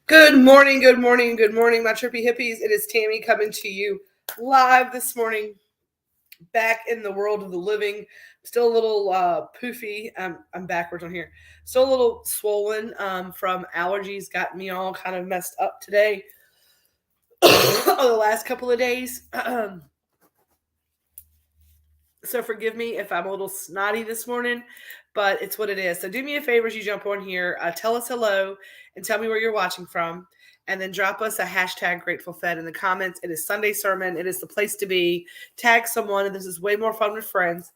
Good morning, good morning, good morning, my trippy hippies. It is Tammy coming to you live this morning, back in the world of the living. Still a little poofy. I'm backwards on here. Still a little swollen from allergies. Got me all kind of messed up today. The last couple of days. So forgive me if I'm a little snotty this morning, but it's what it is. So do me a favor as you jump on here, tell us hello and tell me where you're watching from. And then drop us a hashtag Grateful Fed in the comments. It is Sunday Sermon. It is the place to be. Tag someone, and this is way more fun with friends.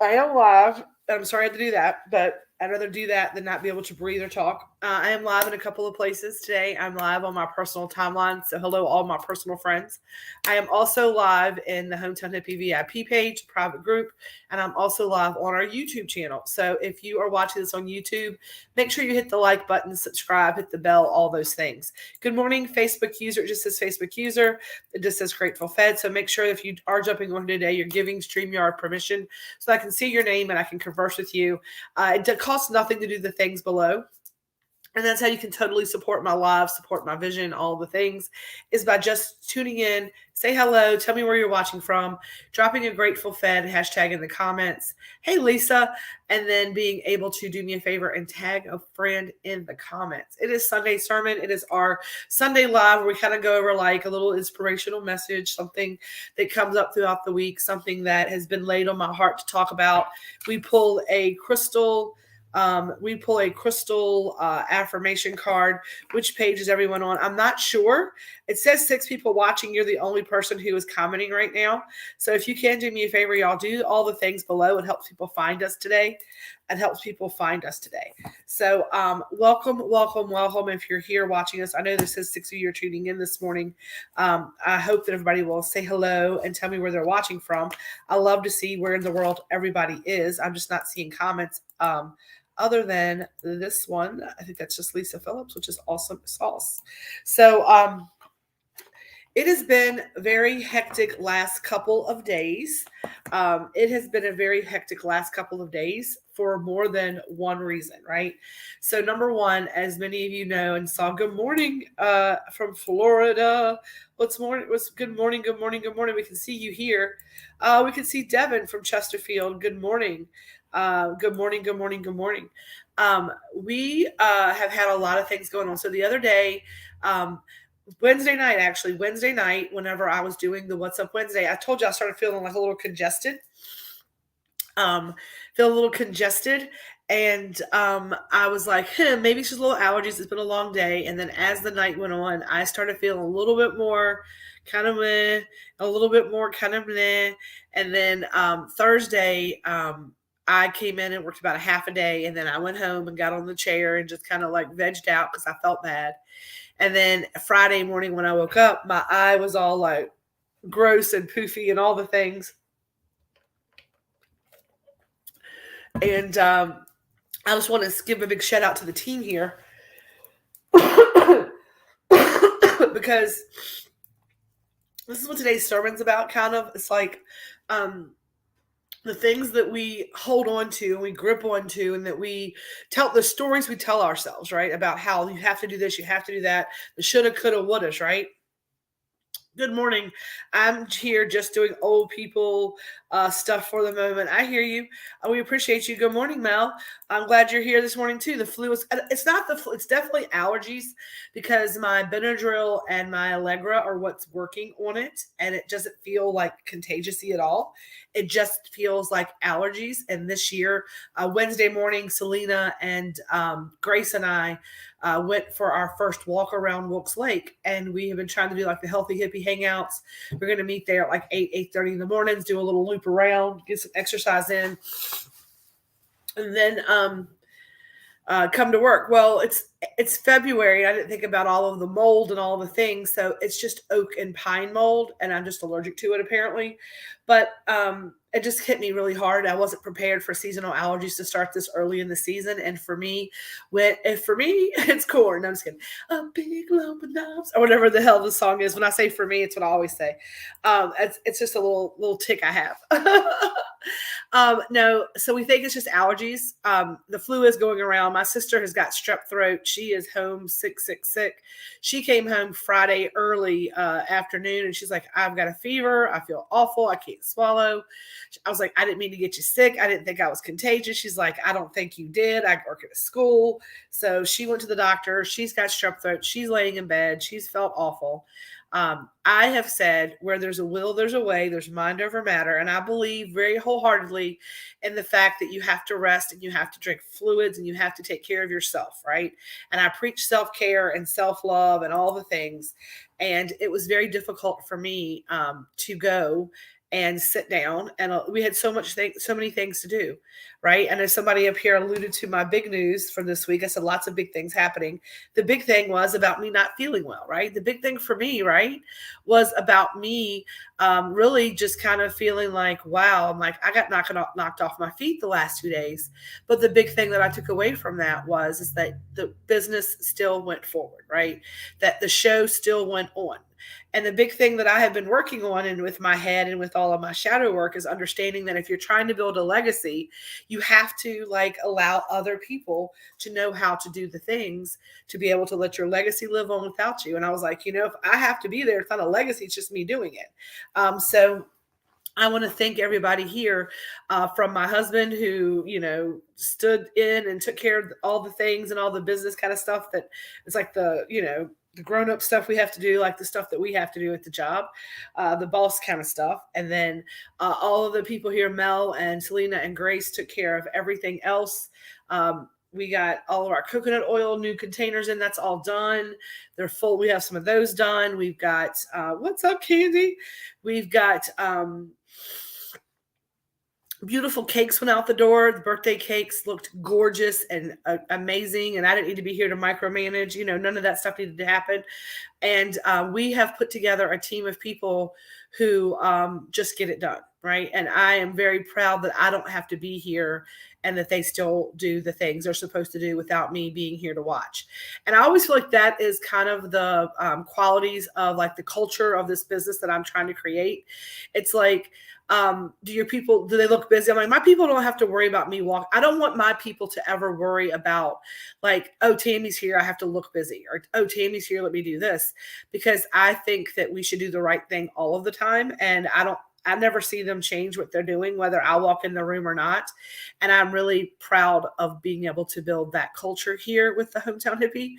I am live. I'm sorry I had to do that, but I'd rather do that than not be able to breathe or talk. I am live in a couple of places today. I'm live on my personal timeline, so hello all my personal friends. I am also live in the Hometown Hippie VIP page, private group, and I'm also live on our YouTube channel. So if you are watching this on YouTube, make sure you hit the like button, subscribe, hit the bell, all those things. Good morning, Facebook user. It just says Facebook user. It just says Grateful Fed. So make sure if you are jumping on today, you're giving StreamYard permission so I can see your name and I can converse with you. It costs nothing to do the things below. And that's how you can totally support my live, support my vision, all the things, is by just tuning in, say hello, tell me where you're watching from, dropping a Grateful Fed hashtag in the comments, hey Lisa, and then being able to do me a favor and tag a friend in the comments. It is Sunday Sermon. It is our Sunday live where we kind of go over like a little inspirational message, something that comes up throughout the week, something that has been laid on my heart to talk about. We pull a crystal affirmation card. Which page is everyone on? I'm not sure. It says 6 people watching. You're the only person who is commenting right now. So if you can do me a favor, y'all do all the things below. It helps people find us today. So welcome. If you're here watching us, I know this is 6 of you are tuning in this morning. I hope that everybody will say hello and tell me where they're watching from. I love to see where in the world everybody is. I'm just not seeing comments. Other than this one, I think that's just Lisa Phillips, which is awesome sauce. So it has been a very hectic last couple of days. For more than one reason, right? So number one, as many of you know and saw, good morning from Florida. Good morning. We can see you here. We can see Devin from Chesterfield. Good morning. Good morning. We have had a lot of things going on. So the other day, Wednesday night, whenever I was doing the What's Up Wednesday, I told you I started feeling like a little congested. And I was like, maybe it's just a little allergies. It's been a long day. And then as the night went on, I started feeling a little bit more kind of meh, a little bit more kind of meh. And then Thursday, I came in and worked about a half a day, and then I went home and got on the chair and just kind of like vegged out because I felt bad. And then Friday morning when I woke up, my eye was all like gross and poofy and all the things. And I just want to give a big shout out to the team here because this is what today's sermon's about, kind of. It's like the things that we hold on to and we grip onto, and that we tell, the stories we tell ourselves, right? About how you have to do this, you have to do that, the shoulda, coulda, wouldas, right? Good morning. I'm here just doing old people stuff for the moment. I hear you. We appreciate you. Good morning, Mel. I'm glad you're here this morning too. The flu is, it's not the flu, it's definitely allergies, because my Benadryl and my Allegra are what's working on it, and it doesn't feel like contagious-y at all. It just feels like allergies. And this year, Wednesday morning, Selena and Grace and I went for our first walk around Wilkes Lake, and we have been trying to do like the healthy hippie hangouts. We're going to meet there at like 8:30 in the mornings, do a little loop around, get some exercise in, and then come to work. Well, it's February. I didn't think about all of the mold and all the things, so it's just oak and pine mold, and I'm just allergic to it apparently. But it just hit me really hard. I wasn't prepared for seasonal allergies to start this early in the season. And for me, it's corn. No, I'm just kidding. A big lump of knobs, or whatever the hell the song is. When I say for me, it's what I always say. It's just a little tick I have. No, so we think it's just allergies. The flu is going around. My sister has got strep throat. She is home sick. She came home Friday early afternoon, and she's like, I've got a fever. I feel awful. I can't swallow. I was like, I didn't mean to get you sick. I didn't think I was contagious. She's like, I don't think you did. I work at a school. So she went to the doctor. She's got strep throat. She's laying in bed. She's felt awful. I have said where there's a will, there's a way, there's mind over matter. And I believe very wholeheartedly in the fact that you have to rest and you have to drink fluids and you have to take care of yourself, right? And I preach self-care and self-love and all the things. And it was very difficult for me to go and sit down. And we had so many things to do, right? And as somebody up here alluded to my big news from this week, I said lots of big things happening. The big thing was about me not feeling well, right? The big thing for me, right, was about me really just kind of feeling like, wow, I'm like, I got knocked off my feet the last 2 days. But the big thing that I took away from that is that the business still went forward, right? That the show still went on. And the big thing that I have been working on and with my head and with all of my shadow work is understanding that if you're trying to build a legacy, you have to like allow other people to know how to do the things to be able to let your legacy live on without you. And I was like, if I have to be there, it's not a legacy, it's just me doing it. So I want to thank everybody here from my husband who, stood in and took care of all the things and all the business kind of stuff that it's like the grown-up stuff we have to do, like the stuff that we have to do at the job, the boss kind of stuff. And then all of the people here, Mel and Selena and Grace, took care of everything else. We got all of our coconut oil, new containers in. That's all done. They're full. We have some of those done. We've got, what's up, Candy? We've got beautiful cakes went out the door. The birthday cakes looked gorgeous and amazing. And I didn't need to be here to micromanage. None of that stuff needed to happen. And we have put together a team of people who just get it done, right? And I am very proud that I don't have to be here and that they still do the things they're supposed to do without me being here to watch. And I always feel like that is kind of the qualities of like the culture of this business that I'm trying to create. It's like, do they look busy? I'm like, my people don't have to worry about me walk. I don't want my people to ever worry about like, oh, Tammy's here, I have to look busy, or oh, Tammy's here, let me do this. Because I think that we should do the right thing all of the time. And I never see them change what they're doing, whether I walk in the room or not. And I'm really proud of being able to build that culture here with the Hometown Hippie.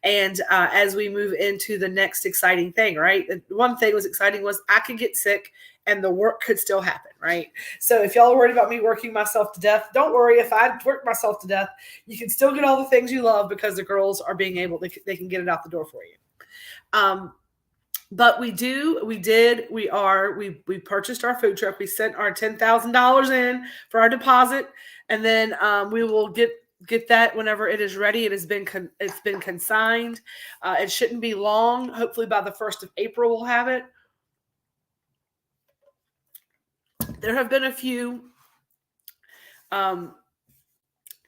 And as we move into the next exciting thing, right? One thing was exciting was I could get sick and the work could still happen, right? So if y'all are worried about me working myself to death, don't worry. If I work myself to death, you can still get all the things you love because the girls are being able, they can get it out the door for you. But we purchased our food truck. We sent our $10,000 in for our deposit, and then we will get that whenever it is ready. It's been consigned. It shouldn't be long. Hopefully by the 1st of April, we'll have it. There have been a few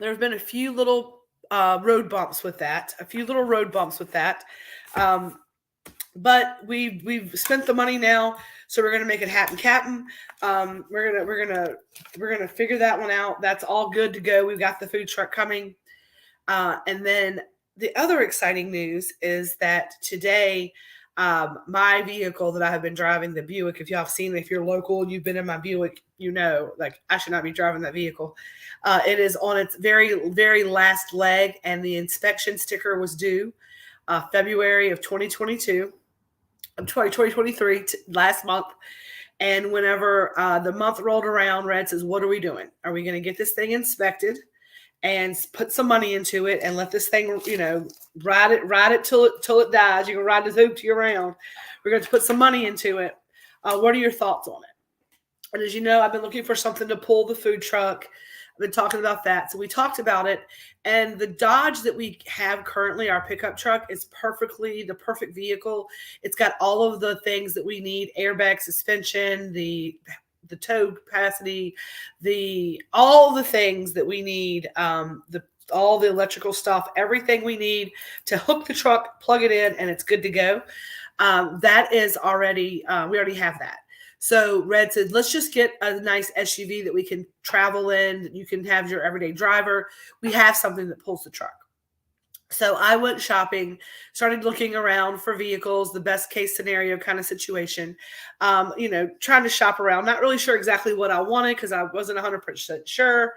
little road bumps with that. But we've spent the money now, so we're gonna make it happen, Captain. We're gonna figure that one out. That's all good to go. We've got the food truck coming, and then the other exciting news is that today, my vehicle that I have been driving, the Buick. If y'all have seen it, if you're local and you've been in my Buick, like I should not be driving that vehicle. It is on its very, very last leg, and the inspection sticker was due February of 2022. 2023 last month. And whenever the month rolled around, Red says, what are we doing? Are we going to get this thing inspected and put some money into it and let this thing, ride it till it dies? You can ride the hoop to your round. We're going to put some money into it. What are your thoughts on it? And as you know, I've been looking for something to pull the food truck. I've been talking about that. So we talked about it. And the Dodge that we have currently, our pickup truck, is the perfect vehicle. It's got all of the things that we need: airbag, suspension, the the tow capacity, all the things that we need, all the electrical stuff, everything we need to hook the truck, plug it in, and it's good to go. That is already, we already have that. So Red said, let's just get a nice SUV that we can travel in. You can have your everyday driver. We have something that pulls the truck. So I went shopping, started looking around for vehicles, the best case scenario kind of situation, trying to shop around, not really sure exactly what I wanted because I wasn't 100% sure.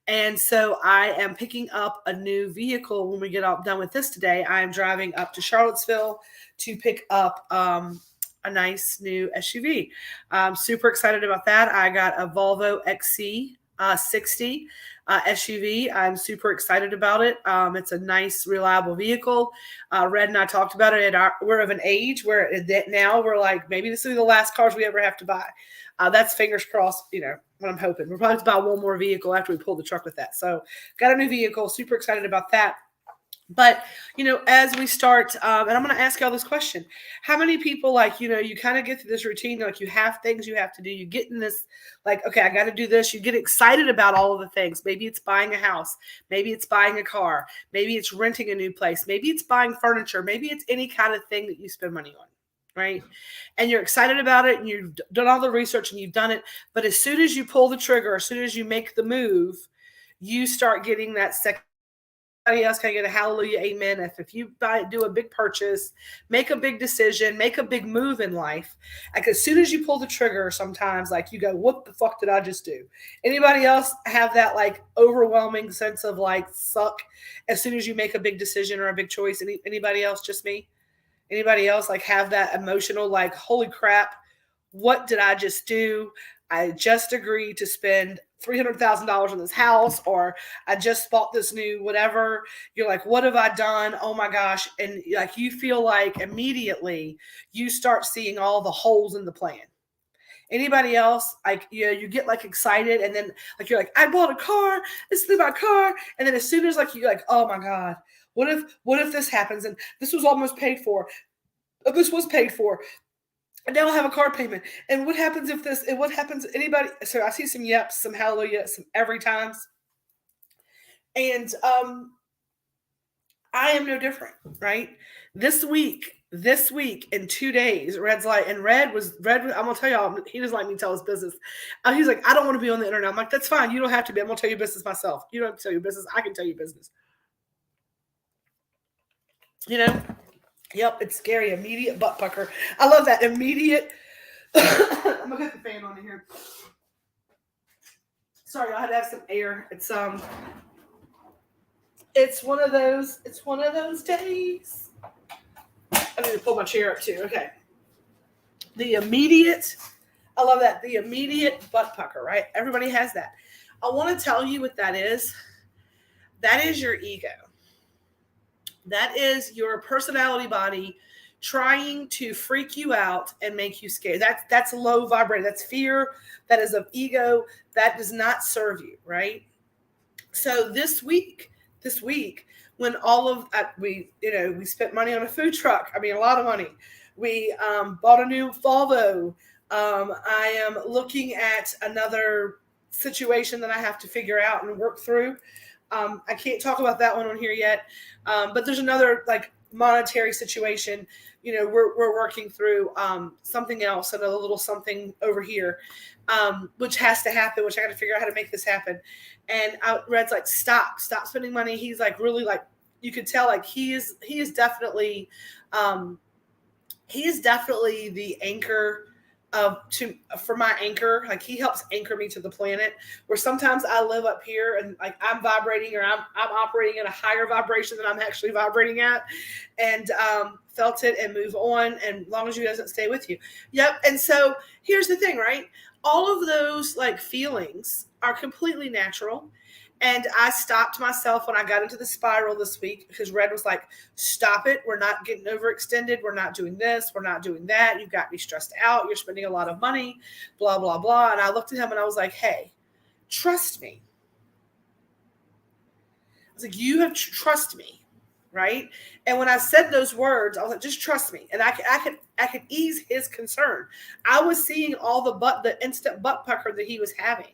And so I am picking up a new vehicle when we get all done with this today. I am driving up to Charlottesville to pick up a nice new SUV. I'm super excited about that. I got a Volvo XC60 SUV. I'm super excited about it. It's a nice, reliable vehicle. Red and I talked about it. We're of an age where now we're like, maybe this will be the last cars we ever have to buy. That's fingers crossed, what I'm hoping. We'll probably have to buy one more vehicle after we pull the truck with that. So got a new vehicle, super excited about that. But, as we start, and I'm going to ask y'all this question. How many people, you kind of get through this routine, like you have things you have to do. You get in this, okay, I got to do this. You get excited about all of the things. Maybe it's buying a house. Maybe it's buying a car. Maybe it's renting a new place. Maybe it's buying furniture. Maybe it's any kind of thing that you spend money on, right? And you're excited about it and you've done all the research and you've done it. But as soon as you pull the trigger, as soon as you make the move, you start getting that second. Everybody else can get a hallelujah, amen. If you do a big purchase, make a big decision, make a big move in life, as soon as you pull the trigger, sometimes you go, what the fuck did I just do? Anybody else have that overwhelming sense of suck as soon as you make a big decision or a big choice? Anybody else? Just me? Anybody else have that emotional holy crap, what did I just do? I just agreed to spend $300,000 on this house, or I just bought this new whatever. You're like, what have I done? Oh my gosh. And you feel immediately you start seeing all the holes in the plan. Anybody else? You get excited and then you're like, I bought a car. This is my car. And then as soon as you're oh my God, what if this happens? And this was almost paid for. This was paid for. And now I have a car payment. And what happens if this, and what happens, anybody? So I see some yeps, some hallelujah, some every times. And I am no different, right? This week, in 2 days, Red's and Red, I'm going to tell y'all, he doesn't like me to tell his business. He's like, I don't want to be on the internet. I'm like, that's fine. You don't have to be. I'm going to tell you business myself. You don't have to tell your business. I can tell you business. Yep, it's scary. Immediate butt pucker. I love that. Immediate. I'm gonna put the fan on in here. Sorry, I had to have some air. It's one of those. It's one of those days. I need to pull my chair up too. Okay. The immediate. I love that. The immediate butt pucker. Right. Everybody has that. I want to tell you what that is. That is your ego. That is your personality body trying to freak you out and make you scared. That's low vibrating. That's fear. That is of ego. That does not serve you, right? So this week, when all of we spent money on a food truck. I mean, a lot of money. We bought a new Volvo. I am looking at another situation that I have to figure out and work through. I can't talk about that one on here yet. But there's another monetary situation. We're working through something else, another little something over here, which has to happen, which I got to figure out how to make this happen. And Red's stop spending money. He's really you could tell he is definitely the anchor for my anchor. He helps anchor me to the planet, where sometimes I live up here and I'm vibrating, or I'm operating at a higher vibration than I'm actually vibrating at, and felt it and move on. And as long as you doesn't stay with you. Yep. And so here's the thing, right? All of those feelings are completely natural. And I stopped myself when I got into the spiral this week, because Red was like, stop it. We're not getting overextended. We're not doing this. We're not doing that. You've got me stressed out. You're spending a lot of money, blah, blah, blah. And I looked at him and I was like, hey, trust me. I was like, you have trust me, right? And when I said those words, I was like, just trust me. And I could ease his concern. I was seeing all the instant butt pucker that he was having.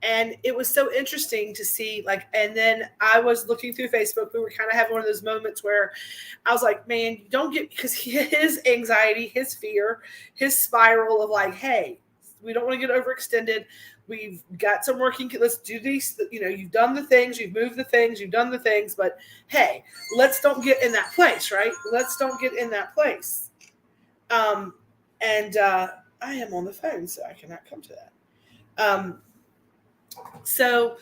And it was so interesting to see, like, and then I was looking through Facebook. We were kind of having one of those moments where I was like, man, don't get, because his anxiety, his fear, his spiral of like, hey, we don't want to get overextended. We've got some working, let's do these, you've done the things, you've moved the things, you've done the things, but hey, let's don't get in that place, right? Let's don't get in that place. And I am on the phone, so I cannot come to that. So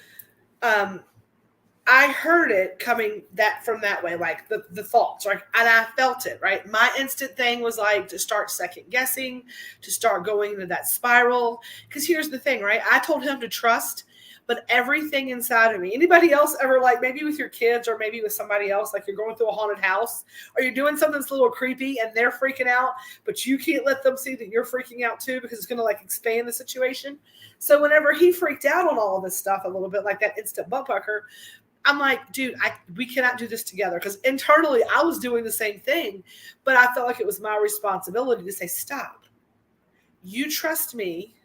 I heard it coming from that way, like the thoughts, right? And I felt it, right? My instant thing was like to start second guessing, to start going into that spiral. Because here's the thing, right? I told him to trust, but everything inside of me, anybody else ever, like maybe with your kids or maybe with somebody else, like you're going through a haunted house or you're doing something that's a little creepy and they're freaking out, but you can't let them see that you're freaking out too because it's going to like expand the situation. So whenever he freaked out on all of this stuff a little bit, like that instant butt pucker, I'm like, dude, we cannot do this together. Because internally I was doing the same thing, but I felt like it was my responsibility to say, stop. You trust me.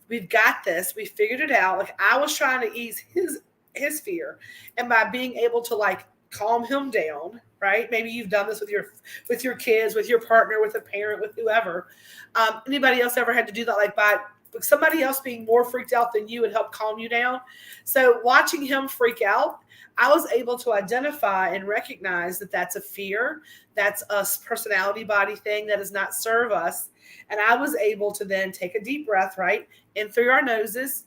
We've got this. We figured it out. Like I was trying to ease his fear. And by being able to like calm him down, right? Maybe you've done this with your kids, with your partner, with a parent, with whoever. Anybody else ever had to do that? Like by somebody else being more freaked out than you would help calm you down. So watching him freak out, I was able to identify and recognize that that's a fear. That's a personality body thing that does not serve us. And I was able to then take a deep breath, right? In through our noses.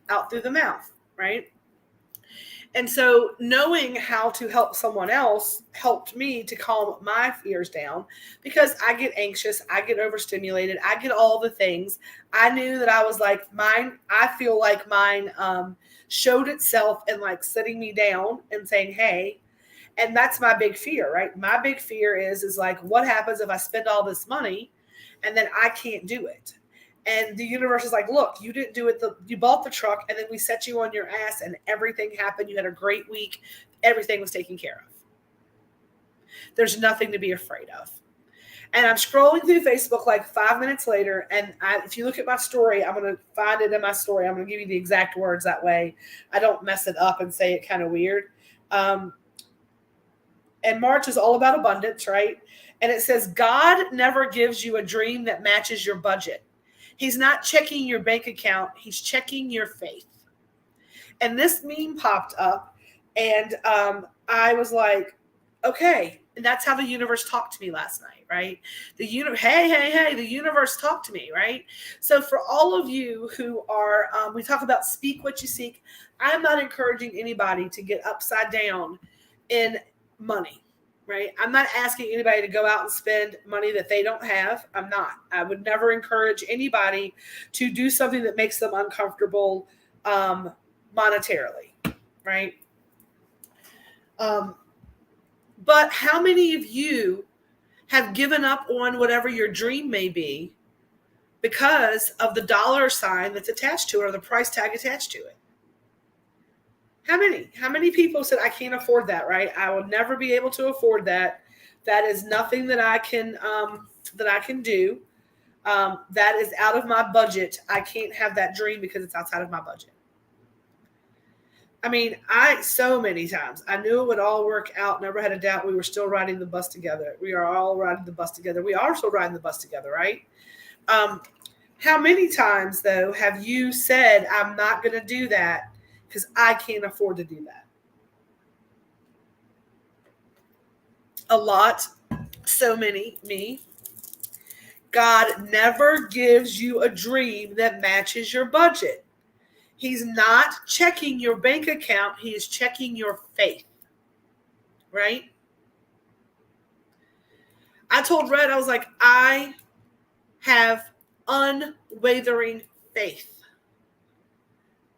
Out through the mouth, right? And so knowing how to help someone else helped me to calm my fears down because I get anxious, I get overstimulated, I get all the things. I knew that I was like I feel like mine showed itself in like sitting me down and saying, hey, and that's my big fear, right? My big fear is like, what happens if I spend all this money and then I can't do it? And the universe is like, look, you didn't do it. You bought the truck and then we set you on your ass and everything happened. You had a great week. Everything was taken care of. There's nothing to be afraid of. And I'm scrolling through Facebook like 5 minutes later. And if you look at my story, I'm going to find it in my story. I'm going to give you the exact words that way. I don't mess it up and say it kind of weird. And March is all about abundance, right? And it says, God never gives you a dream that matches your budget. He's not checking your bank account. He's checking your faith. And this meme popped up and I was like, okay. And that's how the universe talked to me last night, right? Hey, the universe talked to me, right? So for all of you who are, we talk about speak what you seek. I'm not encouraging anybody to get upside down in money. Right? I'm not asking anybody to go out and spend money that they don't have. I'm not. I would never encourage anybody to do something that makes them uncomfortable monetarily, right? But how many of you have given up on whatever your dream may be because of the dollar sign that's attached to it or the price tag attached to it? How many people said, I can't afford that, right? I will never be able to afford that. That is nothing that I can do. That is out of my budget. I can't have that dream because it's outside of my budget. I mean, so many times, I knew it would all work out. Never had a doubt we were still riding the bus together. We are all riding the bus together. We are still riding the bus together, right? How many times, though, have you said, I'm not going to do that because I can't afford to do that? A lot. So many. Me. God never gives you a dream that matches your budget. He's not checking your bank account. He is checking your faith. Right? I told Red, I was like, I have unwavering faith.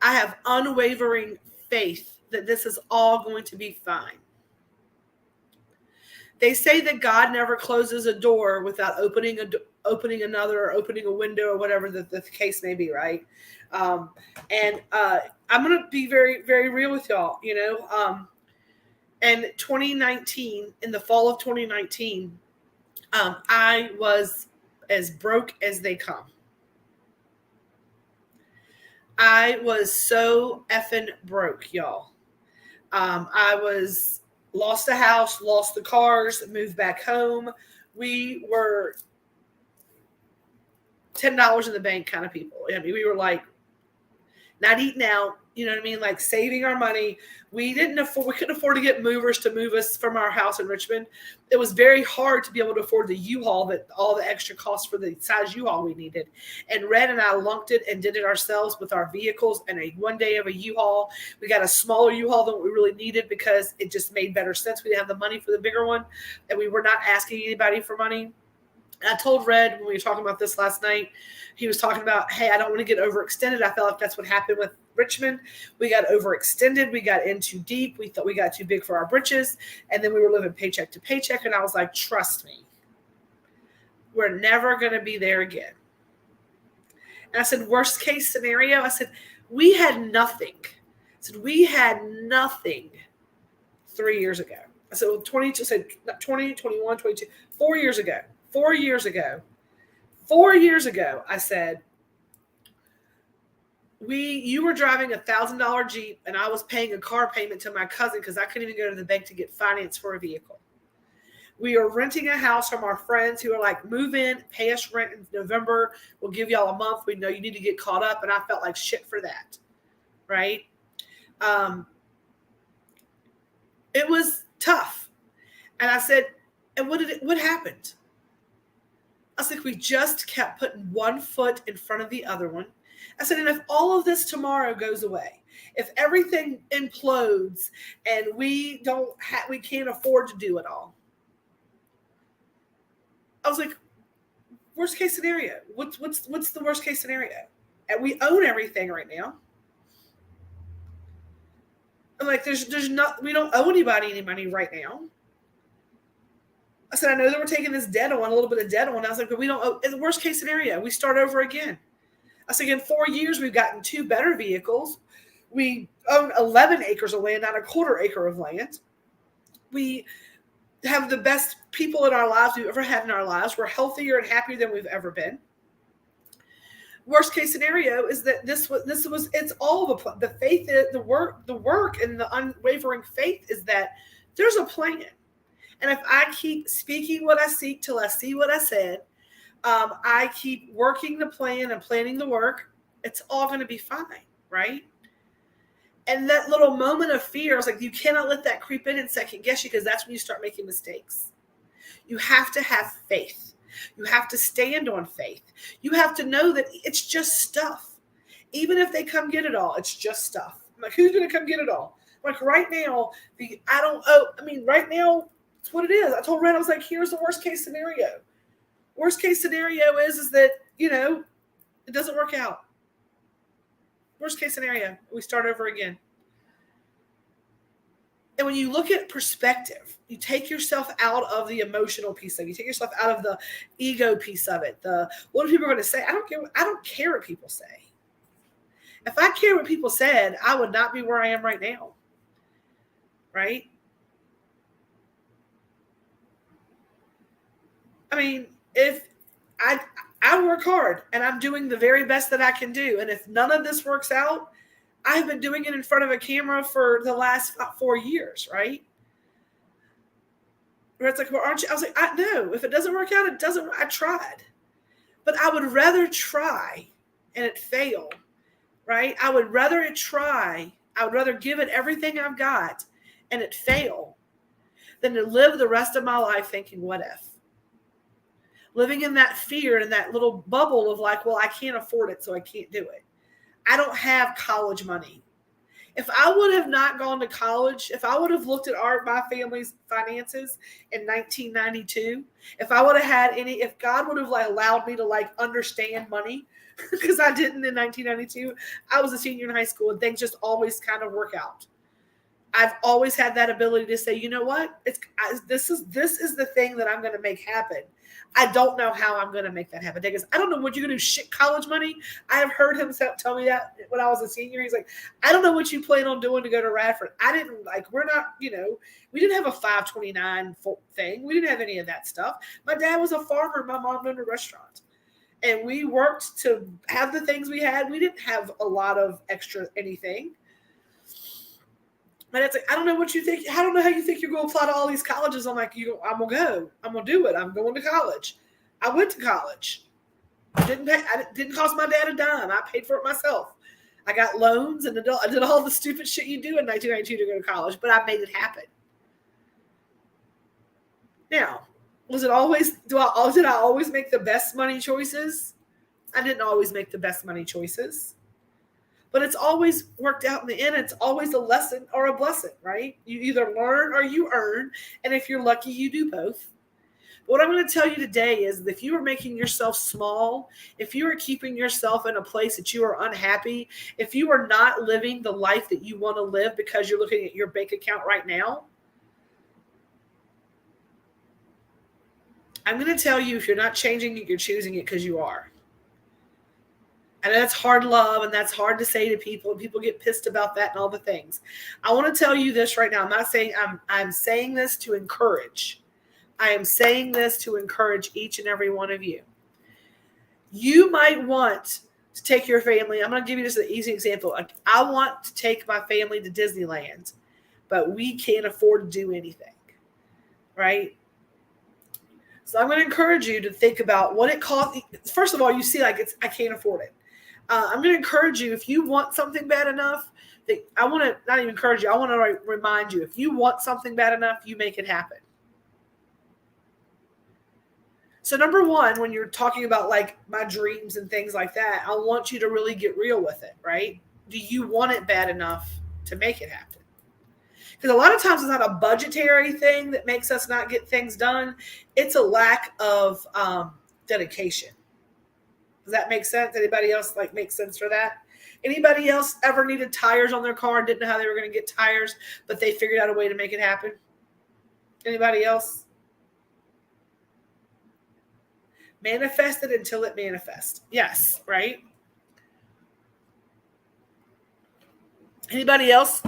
I have unwavering faith that this is all going to be fine. They say that God never closes a door without opening another or opening a window or whatever the case may be, right? And I'm going to be very, very real with y'all, and 2019, in the fall of 2019, I was as broke as they come. I was so effing broke, y'all. I was lost the house, lost the cars, moved back home. We were $10 in the bank kind of people. I mean, we were like not eating out, you know what I mean? Like saving our money. We couldn't afford to get movers to move us from our house in Richmond. It was very hard to be able to afford the U-Haul, that all the extra costs for the size U-Haul we needed. And Red and I lunked it and did it ourselves with our vehicles and one day of a U-Haul. We got a smaller U-Haul than what we really needed because it just made better sense. We didn't have the money for the bigger one, and we were not asking anybody for money. I told Red when we were talking about this last night, he was talking about, hey, I don't want to get overextended. I felt like that's what happened with Richmond. We got overextended. We got in too deep. We thought we got too big for our britches. And then we were living paycheck to paycheck. And I was like, trust me, we're never going to be there again. And I said, worst case scenario, I said, we had nothing. I said, we had nothing 3 years ago. I said, 22, said 20, 21, 22, 4 years ago. 4 years ago, I said, you were driving $1,000 Jeep and I was paying a car payment to my cousin because I couldn't even go to the bank to get finance for a vehicle. We are renting a house from our friends who are like, move in, pay us rent in November. We'll give y'all a month. We know you need to get caught up. And I felt like shit for that. Right. It was tough. And I said, and what happened? I was like, we just kept putting one foot in front of the other one. I said, and if all of this tomorrow goes away, if everything implodes and we can't afford to do it all, I was like, worst case scenario. What's the worst case scenario? And we own everything right now. I'm like, we don't owe anybody any money right now. I said, I know that we're taking this debt on, a little bit of debt on. I was like, but we don't owe. In the worst case scenario, we start over again. I said, in 4 years, we've gotten 2 better vehicles. We own 11 acres of land, not a quarter acre of land. We have the best people in our lives we've ever had in our lives. We're healthier and happier than we've ever been. Worst case scenario is that it's all the faith, the work and the unwavering faith is that there's a plan. And if I keep speaking what I seek till I see what I said, I keep working the plan and planning the work, it's all going to be fine, right? And that little moment of fear, I was like, you cannot let that creep in and second guess you, because that's when you start making mistakes. You have to have faith. You have to stand on faith. You have to know that it's just stuff. Even if they come get it all, it's just stuff. I'm like, who's going to come get it all? Like right now, right now, it's what it is. I told Red, I was like, here's the worst case scenario. Worst case scenario is that, it doesn't work out. Worst case scenario, we start over again. And when you look at perspective, you take yourself out of the emotional piece of it. You take yourself out of the ego piece of it. What are people going to say? I don't care what people say. If I cared what people said, I would not be where I am right now. Right? I mean, if I work hard and I'm doing the very best that I can do. And if none of this works out, I've been doing it in front of a camera for the last 4 years, right? Where it's like, well, aren't you? I was like, no, if it doesn't work out, it doesn't. I tried. But I would rather try and it fail, right? I would rather it try. I would rather give it everything I've got and it fail than to live the rest of my life thinking, what if? Living in that fear and that little bubble of like, well, I can't afford it, so I can't do it. I don't have college money. If I would have not gone to college, if I would have looked at my family's finances in 1992, if I would have had if God would have allowed me to understand money, because I didn't in 1992, I was a senior in high school and things just always kind of work out. I've always had that ability to say, you know what, this is the thing that I'm going to make happen. I don't know how I'm going to make that happen. Because I don't know what you're going to do. Shit, college money. I have heard him tell me that when I was a senior. He's like, I don't know what you plan on doing to go to Radford. I didn't we're not, we didn't have a 529 thing. We didn't have any of that stuff. My dad was a farmer. My mom owned a restaurant. And we worked to have the things we had. We didn't have a lot of extra anything. But it's like, I don't know what you think. I don't know how you think you're going to apply to all these colleges. I'm like, I'm going to go. I'm going to do it. I'm going to college. I went to college. It didn't cost my dad a dime. I paid for it myself. I got loans and I did all the stupid shit you do in 1992 to go to college, but I made it happen. Now, did I always make the best money choices? I didn't always make the best money choices. But it's always worked out in the end. It's always a lesson or a blessing, right? You either learn or you earn. And if you're lucky, you do both. But what I'm going to tell you today is that if you are making yourself small, if you are keeping yourself in a place that you are unhappy, if you are not living the life that you want to live because you're looking at your bank account right now, I'm going to tell you, if you're not changing it, you're choosing it because you are. And that's hard love, and that's hard to say to people, and people get pissed about that and all the things. I want to tell you this right now. I'm not saying I'm saying this to encourage. I am saying this to encourage each and every one of you. You might want to take your family. I'm going to give you just an easy example. Like, I want to take my family to Disneyland, but we can't afford to do anything, right? So I'm going to encourage you to think about what it costs. First of all, you see, I can't afford it. I'm going to encourage you, if you want something bad enough, I want to not even encourage you. I want to remind you, if you want something bad enough, you make it happen. So number one, when you're talking about like my dreams and things like that, I want you to really get real with it, right? Do you want it bad enough to make it happen? Because a lot of times it's not a budgetary thing that makes us not get things done. It's a lack of dedication. Does that make sense? Anybody else make sense for that? Anybody else ever needed tires on their car and didn't know how they were going to get tires, but they figured out a way to make it happen? Anybody else? Manifest it until it manifests. Yes, right? Anybody else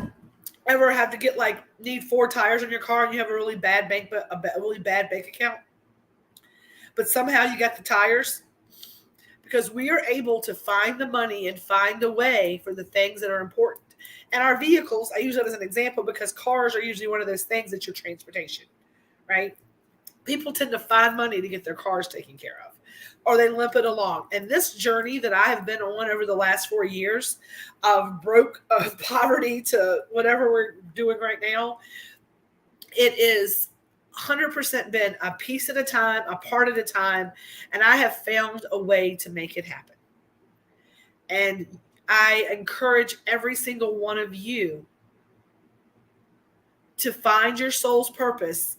ever have to need 4 tires on your car and you have a really bad bank account, but somehow you got the tires? Because we are able to find the money and find a way for the things that are important. And our vehicles, I use that as an example because cars are usually one of those things that's your transportation, right? People tend to find money to get their cars taken care of, or they limp it along. And this journey that I have been on over the last 4 years of poverty to whatever we're doing right now, it is 100% been a piece at a time, a part at a time, and I have found a way to make it happen. And I encourage every single one of you to find your soul's purpose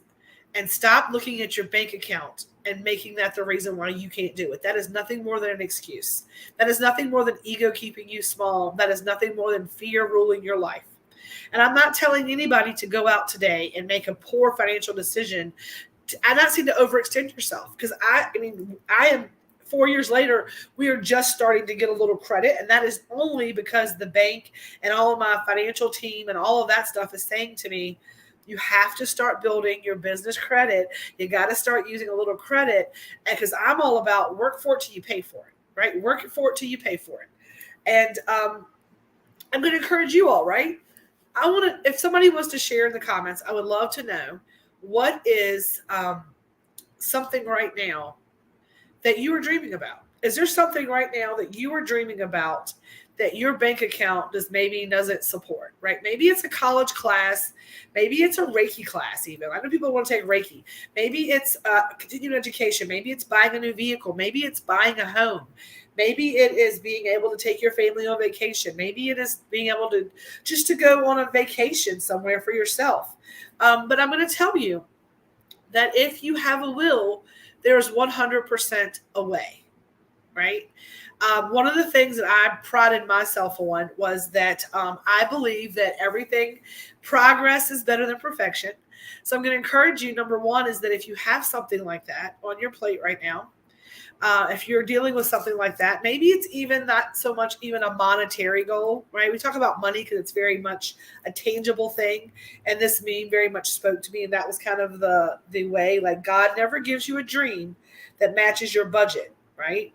and stop looking at your bank account and making that the reason why you can't do it. That is nothing more than an excuse. That is nothing more than ego keeping you small. That is nothing more than fear ruling your life. And I'm not telling anybody to go out today and make a poor financial decision. I'm not saying to overextend yourself, because I am 4 years later, we are just starting to get a little credit. And that is only because the bank and all of my financial team and all of that stuff is saying to me, you have to start building your business credit. You got to start using a little credit. And because I'm all about work for it till you pay for it, right? Work for it till you pay for it. And I'm going to encourage you all, right? If somebody wants to share in the comments, I would love to know, what is something right now that you are dreaming about? Is there something right now that you are dreaming about that your bank account doesn't support, right? Maybe it's a college class. Maybe it's a Reiki class even. I know people want to take Reiki. Maybe it's continuing education. Maybe it's buying a new vehicle. Maybe it's buying a home. Maybe it is being able to take your family on vacation. Maybe it is being able to just to go on a vacation somewhere for yourself. But I'm going to tell you that if you have a will, there is 100% a way, right? One of the things that I prided myself on was that I believe that progress is better than perfection. So I'm going to encourage you. Number one is that if you have something like that on your plate right now, if you're dealing with something like that, maybe it's even not so much even a monetary goal, right? We talk about money because it's very much a tangible thing. And this meme very much spoke to me. And that was kind of the way, like, God never gives you a dream that matches your budget, right?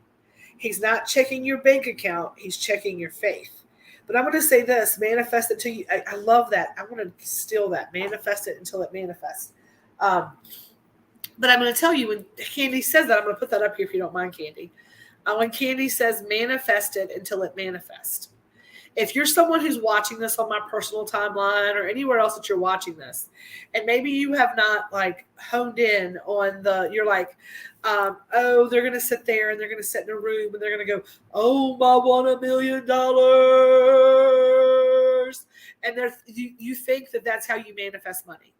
He's not checking your bank account. He's checking your faith. But I'm going to say this, manifest it to you. I love that. I want to steal that. Manifest it until it manifests. But I'm going to tell you, when Candy says that, I'm going to put that up here if you don't mind, Candy. When Candy says manifest it until it manifests. If you're someone who's watching this on my personal timeline or anywhere else that you're watching this, and maybe you have not like honed in on you're like, oh, they're going to sit there and they're going to sit in a room and they're going to go, oh, I want $1 million. And you think that that's how you manifest money.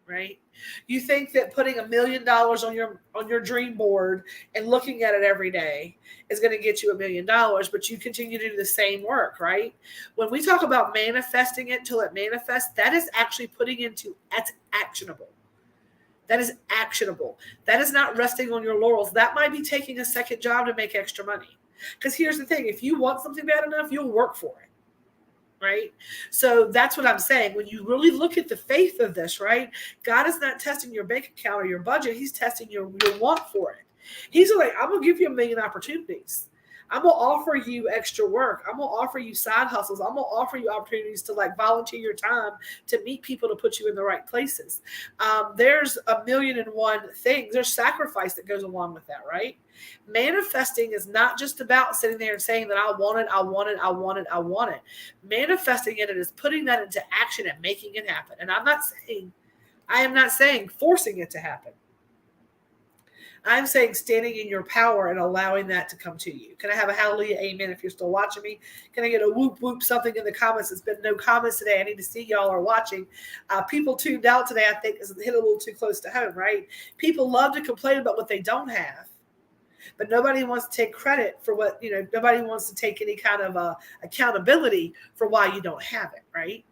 Right? You think that putting $1 million on your dream board and looking at it every day is going to get you $1 million, but you continue to do the same work, right? When we talk about manifesting it till it manifests, that is actually that's actionable. That is actionable. That is not resting on your laurels. That might be taking a second job to make extra money. Because here's the thing, if you want something bad enough, you'll work for it. Right? So that's what I'm saying. When you really look at the faith of this, right? God is not testing your bank account or your budget. He's testing your want for it. He's like, I'm going to give you 1 million opportunities. I'm going to offer you extra work. I'm going to offer you side hustles. I'm going to offer you opportunities to like volunteer your time to meet people to put you in the right places. There's 1,000,001 things. There's sacrifice that goes along with that, right? Manifesting is not just about sitting there and saying that I want it, I want it, I want it, I want it. Manifesting it is putting that into action and making it happen. And I am not saying forcing it to happen. I'm saying standing in your power and allowing that to come to you. Can I have a hallelujah, amen, if you're still watching me? Can I get a whoop, whoop, something in the comments? It's been no comments today. I need to see y'all are watching. People tuned out today, I think, is hit a little too close to home, right? People love to complain about what they don't have. But nobody wants to take credit for what, nobody wants to take any kind of accountability for why you don't have it, right?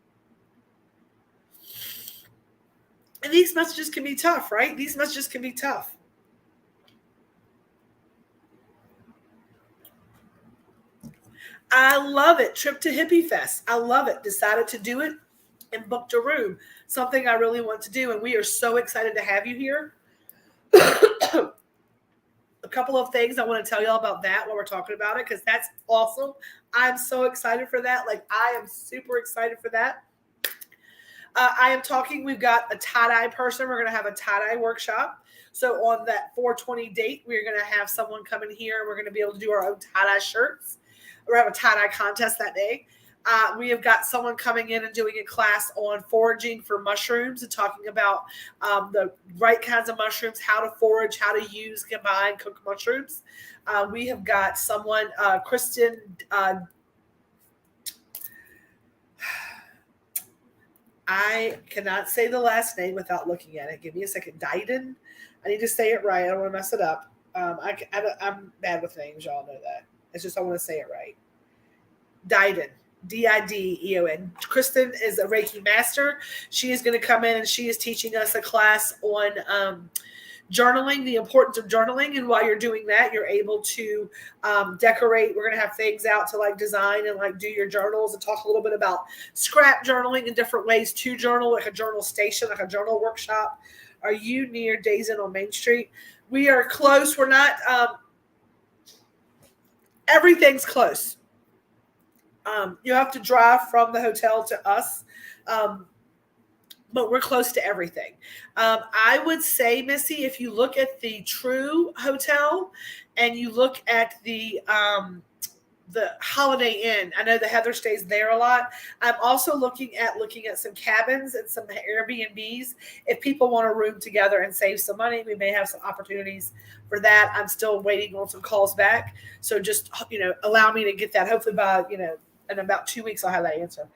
And these messages can be tough, right? These messages can be tough. I love it. Trip to Hippie Fest. I love it. Decided to do it and booked a room. Something I really want to do. And we are so excited to have you here. A couple of things I want to tell y'all about that while we're talking about it, because that's awesome. I'm so excited for that. Like, I am super excited for that. We've got a tie-dye person. We're going to have a tie-dye workshop. So on that 4/20 date, we're going to have someone come in here. We're going to be able to do our own tie-dye shirts. We're going to have a tie-dye contest that day. We have got someone coming in and doing a class on foraging for mushrooms and talking about the right kinds of mushrooms, how to forage, how to use, combine, cook mushrooms. We have got someone, Kristen. I cannot say the last name without looking at it. Give me a second. Diden. I need to say it right. I don't want to mess it up. I'm bad with names. Y'all know that. It's just I want to say it right. Diden. Dideon. Kristen is a Reiki master. She is going to come in and she is teaching us a class on journaling, the importance of journaling. And while you're doing that, you're able to decorate. We're going to have things out to like design and like do your journals and talk a little bit about scrap journaling and different ways to journal, like a journal station, like a journal workshop. Are you near Days Inn on Main Street? We are close. We're not, everything's close. You have to drive from the hotel to us. But we're close to everything. I would say, Missy, if you look at the True Hotel and you look at the Holiday Inn, I know the Heather stays there a lot. I'm also looking at some cabins and some Airbnbs. If people want to room together and save some money, we may have some opportunities for that. I'm still waiting on some calls back. So just, allow me to get that. Hopefully by, in about 2 weeks, I'll have that answer.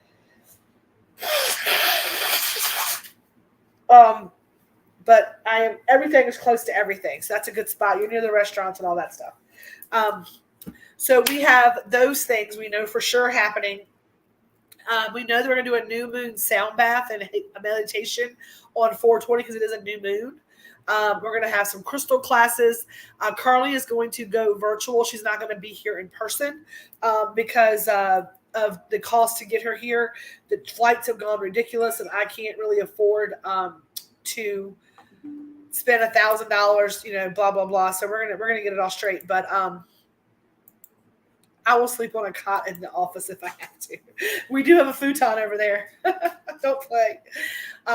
But everything is close to everything. So that's a good spot. You're near the restaurants and all that stuff. So we have those things we know for sure happening. We know that we're going to do a new moon sound bath and a meditation on 420 because it is a new moon. We're going to have some crystal classes. Carly is going to go virtual. She's not going to be here in person because of the cost to get her here. The flights have gone ridiculous, and I can't really afford to spend $1,000. Blah blah blah. So we're gonna get it all straight. But I will sleep on a cot in the office if I have to. We do have a futon over there. Don't play.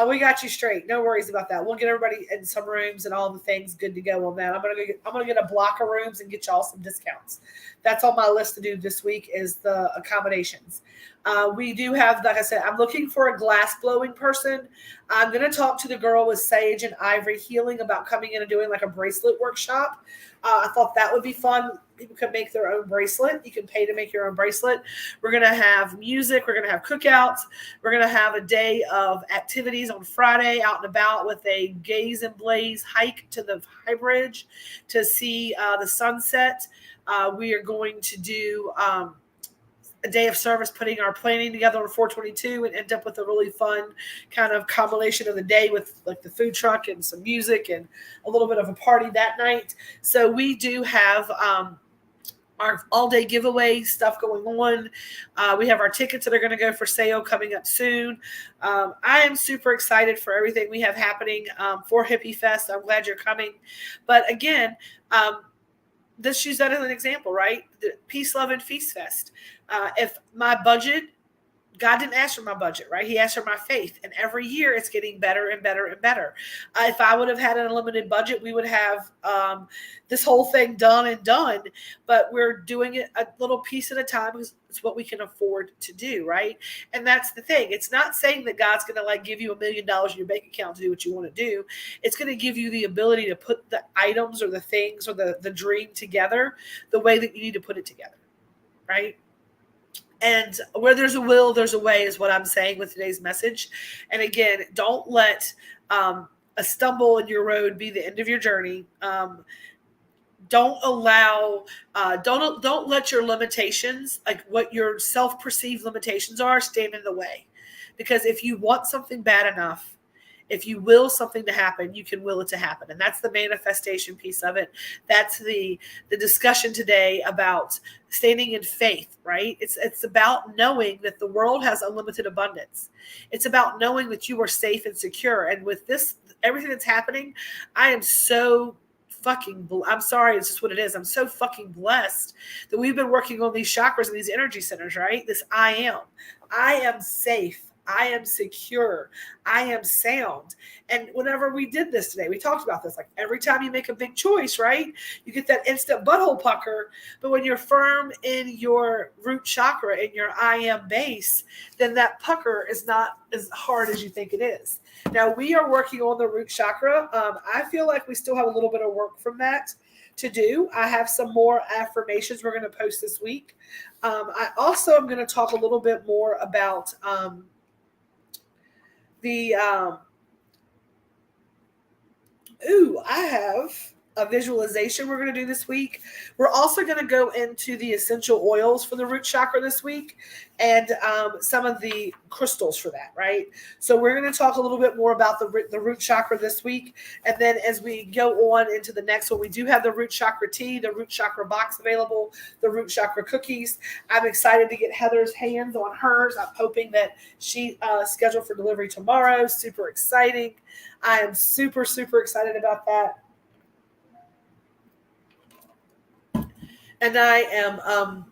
We got you straight. No worries about that. We'll get everybody in some rooms and all the things good to go on that. I'm gonna get a block of rooms and get y'all some discounts. That's on my list to do this week is the accommodations. We do have, like I said, I'm looking for a glass blowing person. I'm going to talk to the girl with Sage and Ivory Healing about coming in and doing like a bracelet workshop. I thought that would be fun. People can make their own bracelet. You can pay to make your own bracelet. We're going to have music. We're going to have cookouts. We're going to have a day of activities on Friday out and about with a Gaze and Blaze hike to the High Bridge to see the sunset. We are going to do a day of service, putting our planning together on 422 and end up with a really fun kind of combination of the day with like the food truck and some music and a little bit of a party that night. So we do have our all-day giveaway stuff going on. We have our tickets that are going to go for sale coming up soon. I am super excited for everything we have happening for Hippie Fest. I'm glad you're coming. But again, let's use that as an example, right? The Peace, Love, and Feast Fest. If my budget, God didn't ask for my budget, right? He asked for my faith. And every year it's getting better and better and better. If I would have had an unlimited budget, we would have this whole thing done. But we're doing it a little piece at a time because it's what we can afford to do, right? And that's the thing. It's not saying that God's going to like give you $1 million in your bank account to do what you want to do. It's going to give you the ability to put the items or the things or the dream together the way that you need to put it together, right? And where there's a will, there's a way is what I'm saying with today's message. And again, don't let a stumble in your road be the end of your journey. Don't let your limitations, like what your self-perceived limitations are, stand in the way. Because if you want something bad enough, if you will something to happen, you can will it to happen. And that's the manifestation piece of it. That's the discussion today about standing in faith, right? It's about knowing that the world has unlimited abundance. It's about knowing that you are safe and secure. And with this, everything that's happening, I am so I'm sorry, it's just what it is. I'm so fucking blessed that we've been working on these chakras and these energy centers, right? This I am safe. I am secure. I am sound. And whenever we did this today, we talked about this. Like every time you make a big choice, right? You get that instant butthole pucker. But when you're firm in your root chakra, in your I am base, then that pucker is not as hard as you think it is. Now we are working on the root chakra. I feel like we still have a little bit of work from that to do. I have some more affirmations we're going to post this week. I also am going to talk a little bit more about I have a visualization we're going to do this week. We're also going to go into the essential oils for the root chakra this week and some of the crystals for that, right? So we're going to talk a little bit more about the root chakra this week. And then as we go on into the next one, we do have the root chakra tea, the root chakra box available, the root chakra cookies. I'm excited to get Heather's hands on hers. I'm hoping that she scheduled for delivery tomorrow. Super exciting. I am super, super excited about that. And I am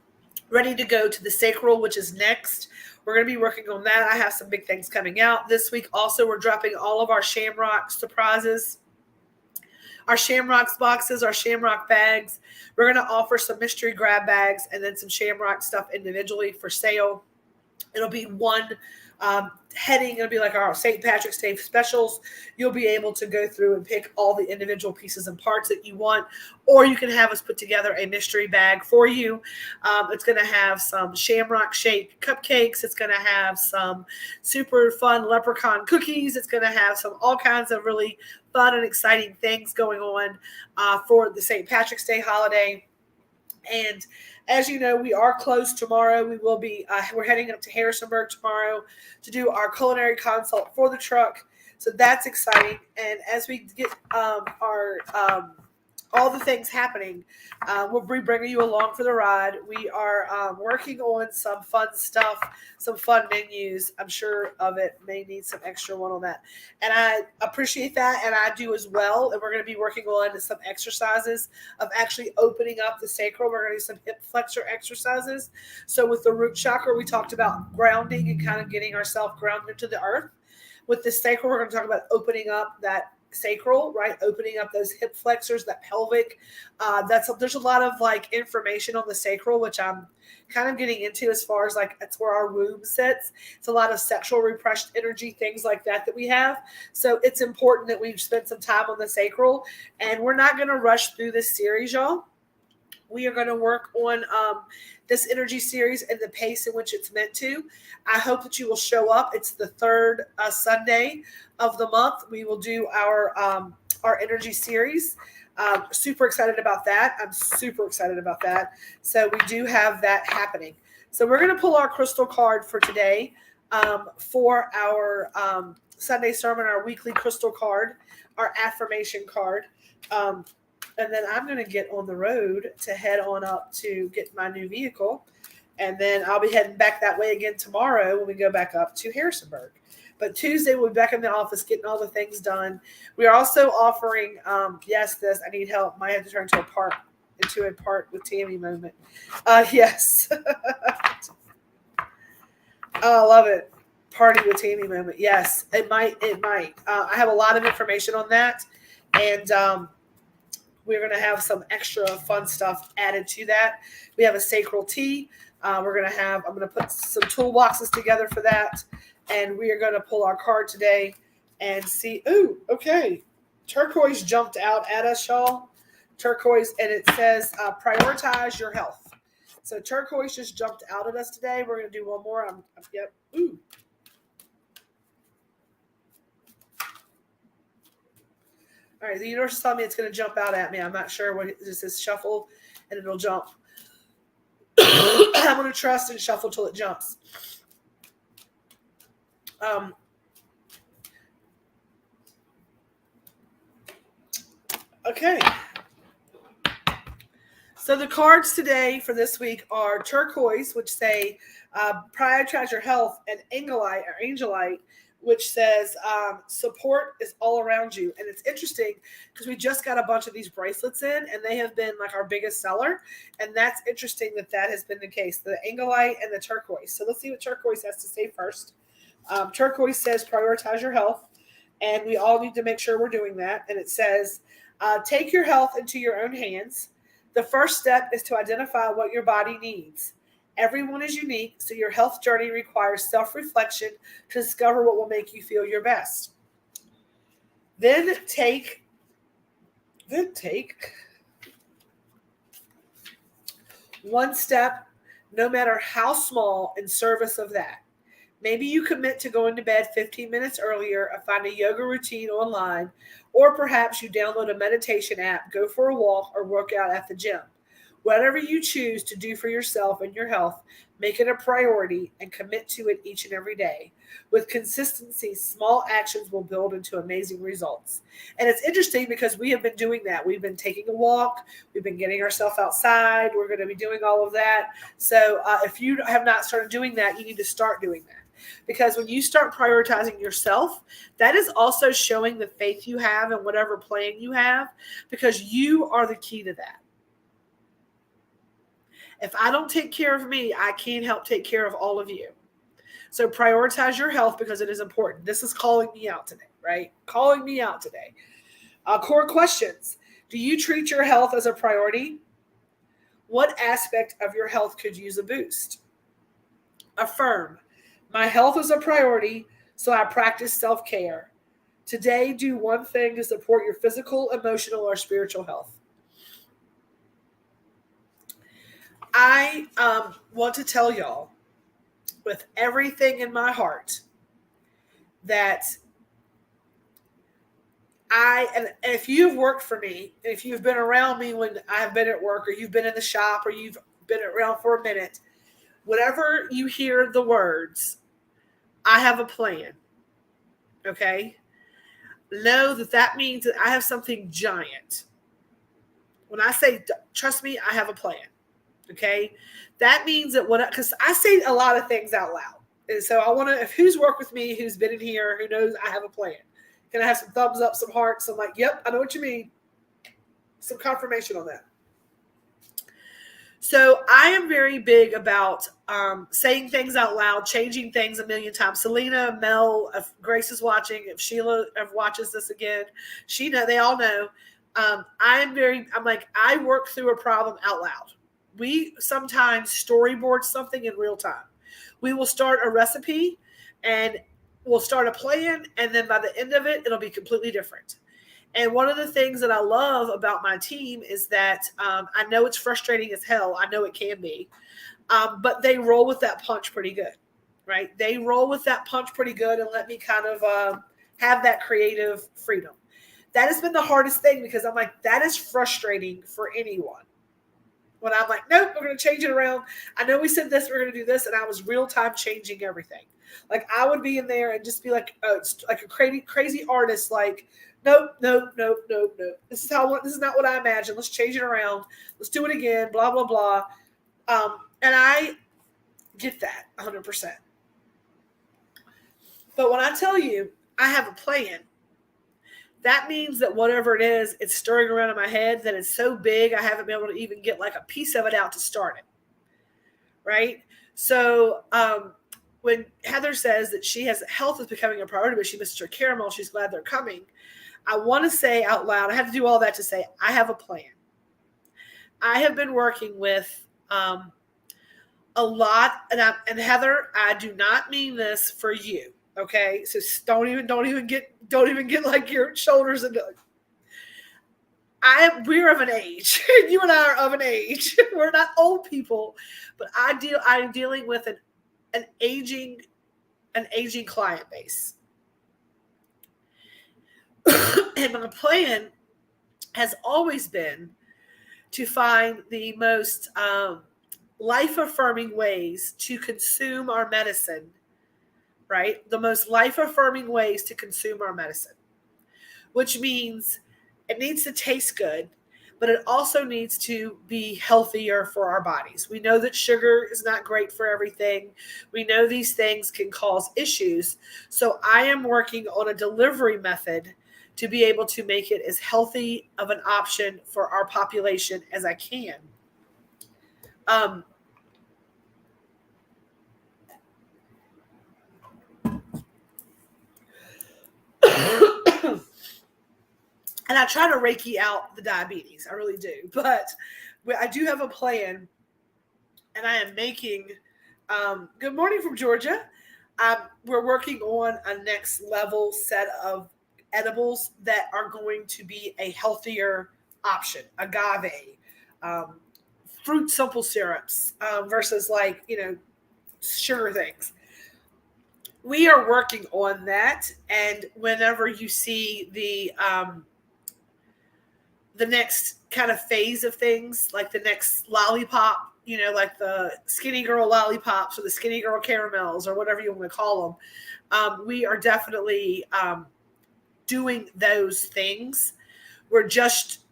ready to go to the sacral, which is next. We're going to be working on that. I have some big things coming out this week. Also, we're dropping all of our Shamrock surprises, our Shamrocks boxes, our Shamrock bags. We're going to offer some mystery grab bags and then some Shamrock stuff individually for sale. It'll be one heading. It'll be like our St. Patrick's Day specials. You'll be able to go through and pick all the individual pieces and parts that you want, or you can have us put together a mystery bag for you. It's going to have some shamrock shaped cupcakes. It's going to have some super fun leprechaun cookies. It's going to have some all kinds of really fun and exciting things going on for the St. Patrick's Day holiday. And as you know, we are closed tomorrow. We will be, we're heading up to Harrisonburg tomorrow to do our culinary consult for the truck. So that's exciting. And as we get our all the things happening, we'll be bringing you along for the ride. We are working on some fun stuff, some fun menus. I'm sure of it. May need some extra one on that. And I appreciate that, and I do as well. And we're going to be working on some exercises of actually opening up the sacral. We're going to do some hip flexor exercises. So with the root chakra, we talked about grounding and kind of getting ourselves grounded to the earth. With the sacral, we're going to talk about opening up that sacral, right? Opening up those hip flexors, that pelvic. There's a lot of like information on the sacral, which I'm kind of getting into as far as like it's where our womb sits. It's a lot of sexual repressed energy, things like that we have. So it's important that we spend some time on the sacral, and we're not going to rush through this series, y'all. We are going to work on this energy series and the pace in which it's meant to. I hope that you will show up. It's the third Sunday of the month. We will do our energy series. Super excited about that. I'm super excited about that. So we do have that happening. So we're going to pull our crystal card for today for our Sunday sermon, our weekly crystal card, our affirmation card. And then I'm going to get on the road to head on up to get my new vehicle. And then I'll be heading back that way again tomorrow when we go back up to Harrisonburg. But Tuesday, we'll be back in the office getting all the things done. We are also offering, I need help. Might have to turn into a part with Tammy moment. Yes. Oh, I love it. Party with Tammy moment. Yes, it might. I have a lot of information on that. And, we're going to have some extra fun stuff added to that. We have a sacral tea. I'm going to put some toolboxes together for that. And we are going to pull our card today and see. Ooh, okay. Turquoise jumped out at us, y'all. Turquoise, and it says prioritize your health. So turquoise just jumped out at us today. We're going to do one more. Yep. Ooh. All right, the universe is telling me it's going to jump out at me. I'm not sure what it says. Shuffle, and it'll jump. I'm going to trust and shuffle till it jumps. Okay. So the cards today for this week are turquoise, which say prioritize your health, and angelite, which says support is all around you. And it's interesting because we just got a bunch of these bracelets in, and they have been like our biggest seller. And that's interesting that has been the case, the angelite and the turquoise. So let's see what turquoise has to say first. Turquoise says prioritize your health, and we all need to make sure we're doing that. And it says take your health into your own hands. The first step is to identify what your body needs. Everyone is unique, so your health journey requires self-reflection to discover what will make you feel your best. Then take one step, no matter how small, in service of that. Maybe you commit to going to bed 15 minutes earlier or find a yoga routine online, or perhaps you download a meditation app, go for a walk, or work out at the gym. Whatever you choose to do for yourself and your health, make it a priority and commit to it each and every day. With consistency, small actions will build into amazing results. And it's interesting because we have been doing that. We've been taking a walk. We've been getting ourselves outside. We're going to be doing all of that. So if you have not started doing that, you need to start doing that. Because when you start prioritizing yourself, that is also showing the faith you have in whatever plan you have, because you are the key to that. If I don't take care of me, I can't help take care of all of you. So prioritize your health because it is important. This is calling me out today, right? Calling me out today. Core questions. Do you treat your health as a priority? What aspect of your health could use a boost? Affirm. My health is a priority, so I practice self-care. Today, do one thing to support your physical, emotional, or spiritual health. I want to tell y'all with everything in my heart that and if you've worked for me, if you've been around me when I've been at work, or you've been in the shop, or you've been around for a minute, whenever you hear the words, I have a plan, okay? Know that means that I have something giant. When I say, trust me, I have a plan, okay? That means that because I say a lot of things out loud. And so I want to, if who's worked with me, who's been in here, who knows I have a plan. Can I have some thumbs up, some hearts? I'm like, yep, I know what you mean. Some confirmation on that. So I am very big about saying things out loud, changing things a million times. Selena, Mel, if Grace is watching, if Sheila watches this again, they all know. I'm like, I work through a problem out loud. We sometimes storyboard something in real time. We will start a recipe and we'll start a plan, and then by the end of it, it'll be completely different. And one of the things that I love about my team is that I know it's frustrating as hell. I know it can be. But they roll with that punch pretty good, right? They roll with that punch pretty good and let me kind of have that creative freedom. That has been the hardest thing, because I'm like, that is frustrating for anyone. When I'm like, nope, we're going to change it around. I know we said this, we're going to do this. And I was real time changing everything. Like I would be in there and just be like a crazy artist, like, nope. This is not what I imagined. Let's change it around. Let's do it again. Blah, blah, blah. And I get that 100%. But when I tell you I have a plan, that means that whatever it is, it's stirring around in my head, that it's so big I haven't been able to even get like a piece of it out to start it. Right? So when Heather says that health is becoming a priority, but she misses her caramel, she's glad they're coming. I want to say out loud, I have to do all that to say, I have a plan. I have been working with a lot, and Heather, I do not mean this for you. Okay, so don't even get like your shoulders and we're of an age. You and I are of an age. We're not old people, but I'm dealing with an aging client base. And my plan has always been to find the most life-affirming ways to consume our medicine, right? The most life-affirming ways to consume our medicine, which means it needs to taste good, but it also needs to be healthier for our bodies. We know that sugar is not great for everything. We know these things can cause issues. So I am working on a delivery method to be able to make it as healthy of an option for our population as I can. And I try to Reiki out the diabetes. I really do. But I do have a plan, and I am making good morning from Georgia. We're working on a next level set of edibles that are going to be a healthier option. Agave, fruit simple syrups versus like, sugar things. We are working on that. And whenever you see the next kind of phase of things, like the next lollipop, like the skinny girl lollipops or the skinny girl caramels or whatever you want to call them, we are definitely doing those things. We're just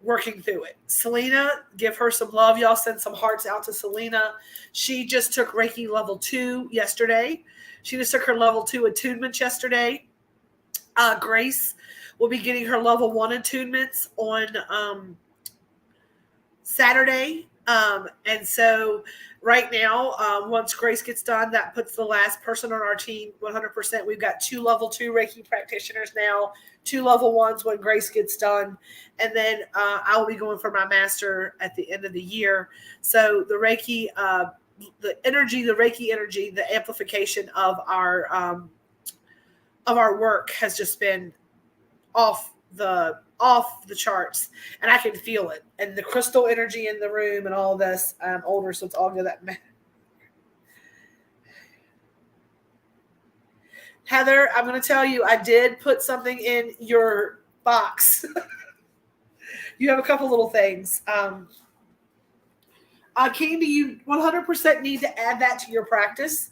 working through it. Selena, give her some love. Y'all send some hearts out to Selena. She just took Reiki level 2 yesterday. She just took her level 2 attunements yesterday. Grace will be getting her level 1 attunements on Saturday. And so right now, once Grace gets done, that puts the last person on our team 100%. We've got 2 level 2 Reiki practitioners now, 2 level 1s when Grace gets done. And then I will be going for my master at the end of the year. So the Reiki, the Reiki energy, the amplification of our work has just been off the charts, and I can feel it, and the crystal energy in the room and all this. I'm older, so it's all good. Heather, I'm going to tell you, I did put something in your box, you have a couple little things. Candy, you 100% need to add that to your practice.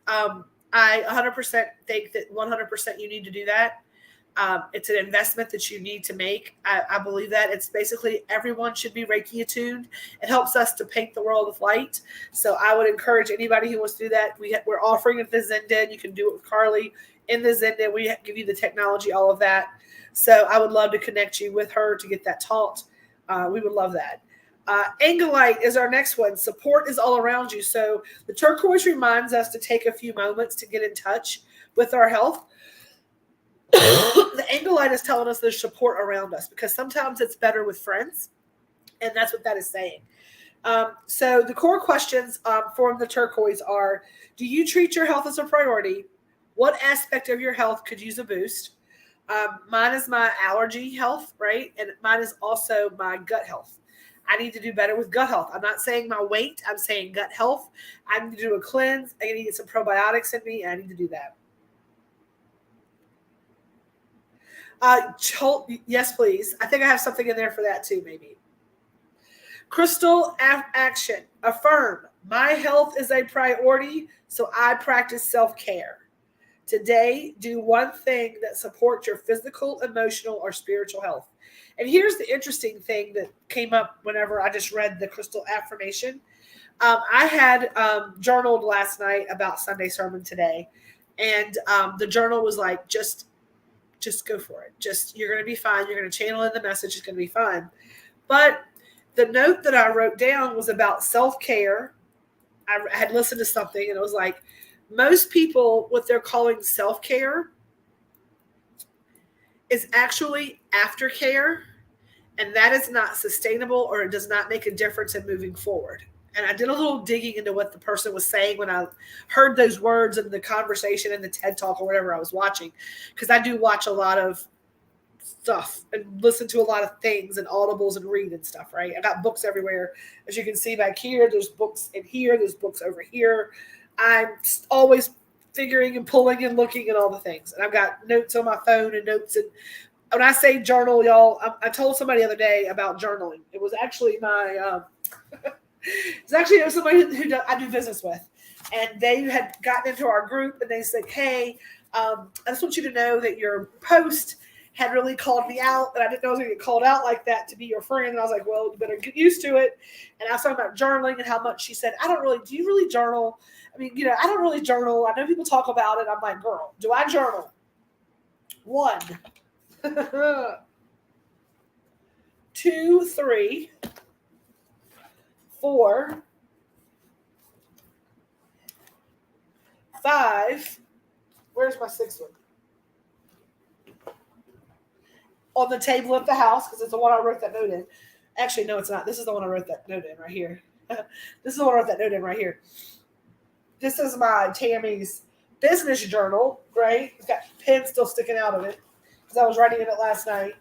I 100% think that 100% you need to do that. It's an investment that you need to make. I believe that it's basically everyone should be Reiki attuned. It helps us to paint the world with light. So I would encourage anybody who wants to do that. We're offering it at the Zen Den. You can do it with Carly in the Zen Den. We give you the technology, all of that. So I would love to connect you with her to get that taught. We would love that. Angelite is our next one. Support is all around you. So the turquoise reminds us to take a few moments to get in touch with our health. The Angelite is telling us there's support around us because sometimes it's better with friends. And that's what that is saying. So the core questions from the turquoise are, do you treat your health as a priority? What aspect of your health could use a boost? Mine is my allergy health, right? And mine is also my gut health. I need to do better with gut health. I'm not saying my weight. I'm saying gut health. I need to do a cleanse. I need to get some probiotics in me. And I need to do that. Yes, please. I think I have something in there for that too, maybe. Crystal action. Affirm. My health is a priority, so I practice self-care. Today, do one thing that supports your physical, emotional, or spiritual health. And here's the interesting thing that came up whenever I just read the crystal affirmation. I had journaled last night about Sunday sermon today. And the journal was like, just go for it. You're going to be fine. You're going to channel in the message. It's going to be fine. But the note that I wrote down was about self-care. I had listened to something and it was like, most people, what they're calling self-care is actually aftercare, and that is not sustainable, or it does not make a difference in moving forward. And I did a little digging into what the person was saying when I heard those words in the conversation in the TED Talk or whatever I was watching, because I do watch a lot of stuff and listen to a lot of things and audibles and read and stuff, right? I got books everywhere. As you can see back here, there's books in here, there's books over here. I'm always figuring and pulling and looking at all the things. And I've got notes on my phone and notes. And when I say journal, y'all, I told somebody the other day about journaling. It was actually it was somebody who I do business with. And they had gotten into our group and they said, hey, I just want you to know that your post had really called me out, and I didn't know I was going to get called out like that to be your friend. And I was like, well, you better get used to it. And I was talking about journaling and how much she said, do you really journal? I mean, I don't really journal. I know people talk about it. I'm like, girl, do I journal? 1, 2, 3, 4, 5. Where's my 6th one? On the table at the house, because it's the one I wrote that note in. Actually, no, it's not. This is the one I wrote that note in right here. This is the one I wrote that note in right here. This is my Tammy's business journal, right? It's got pen still sticking out of it because I was writing in it last night.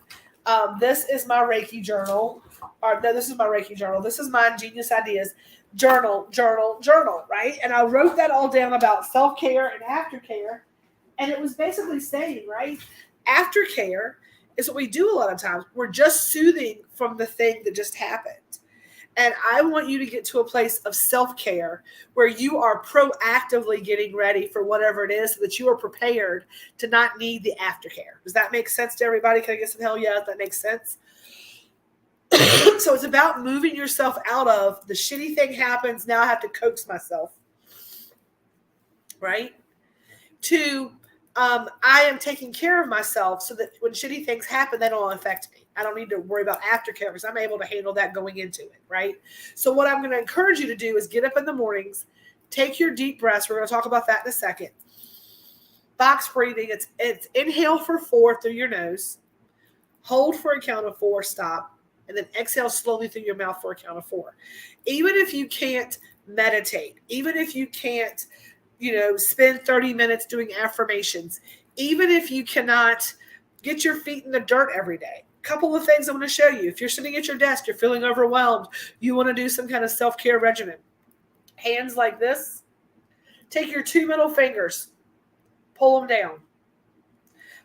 This is my Reiki journal. This is my Reiki journal. This is my Genius Ideas journal, right? And I wrote that all down about self-care and aftercare. And it was basically saying, right, aftercare is what we do a lot of times. We're just soothing from the thing that just happened. And I want you to get to a place of self-care where you are proactively getting ready for whatever it is so that you are prepared to not need the aftercare. Does that make sense to everybody? Can I get some hell yeah? That makes sense. So it's about moving yourself out of the shitty thing happens. Now I have to coax myself. Right? To I am taking care of myself so that when shitty things happen, they don't affect me. I don't need to worry about aftercare because I'm able to handle that going into it, right? So what I'm going to encourage you to do is get up in the mornings, take your deep breaths. We're going to talk about that in a second. Box breathing, it's inhale for 4 through your nose, hold for a count of 4, stop, and then exhale slowly through your mouth for a count of 4. Even if you can't meditate, even if you can't spend 30 minutes doing affirmations, even if you cannot get your feet in the dirt every day. A couple of things I'm going to show you. If you're sitting at your desk, you're feeling overwhelmed, you want to do some kind of self-care regimen. Hands like this. Take your 2 middle fingers, pull them down.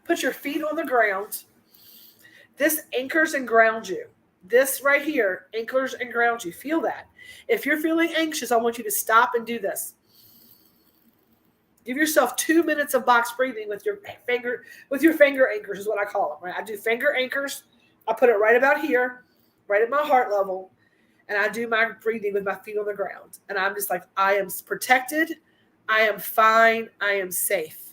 Put your feet on the ground. This anchors and grounds you. This right here anchors and grounds you. Feel that. If you're feeling anxious, I want you to stop and do this. Give yourself 2 minutes of box breathing with your finger anchors is what I call them, right? I do finger anchors. I put it right about here, right at my heart level, and I do my breathing with my feet on the ground. And I'm just like, I am protected. I am fine. I am safe.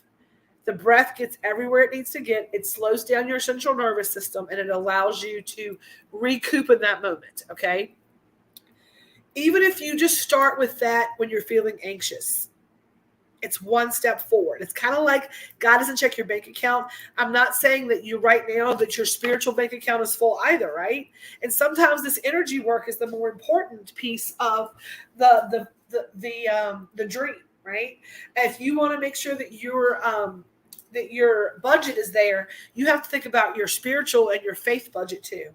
The breath gets everywhere it needs to get. It slows down your central nervous system, and it allows you to recoup in that moment, okay? Even if you just start with that when you're feeling anxious, it's one step forward. It's kind of like God doesn't check your bank account. I'm not saying that you right now that your spiritual bank account is full either, right? And sometimes this energy work is the more important piece of the dream, right? If you want to make sure that your budget is there, you have to think about your spiritual and your faith budget too.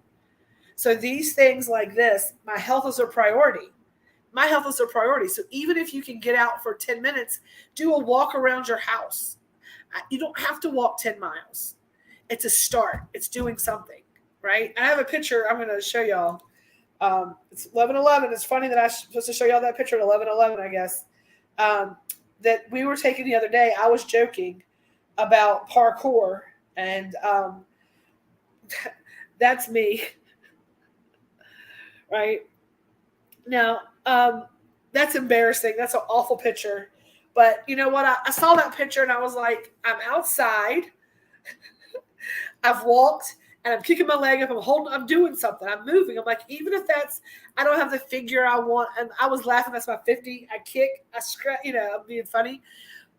So these things like this, my health is a priority. My health is a priority. So even if you can get out for 10 minutes, do a walk around your house. You don't have to walk 10 miles. It's a start. It's doing something, right? I have a picture I'm going to show y'all. It's 11:11. It's funny that I'm supposed to show y'all that picture at 11:11, I guess, that we were taking the other day. I was joking about parkour, and that's me, right? Now, that's embarrassing. That's an awful picture. But you know what? I saw that picture and I was like, I'm outside. I've walked and I'm kicking my leg up. I'm doing something. I'm moving. I'm like, even if I don't have the figure I want. And I was laughing. That's my 50. I kick, I scratch, I'm being funny.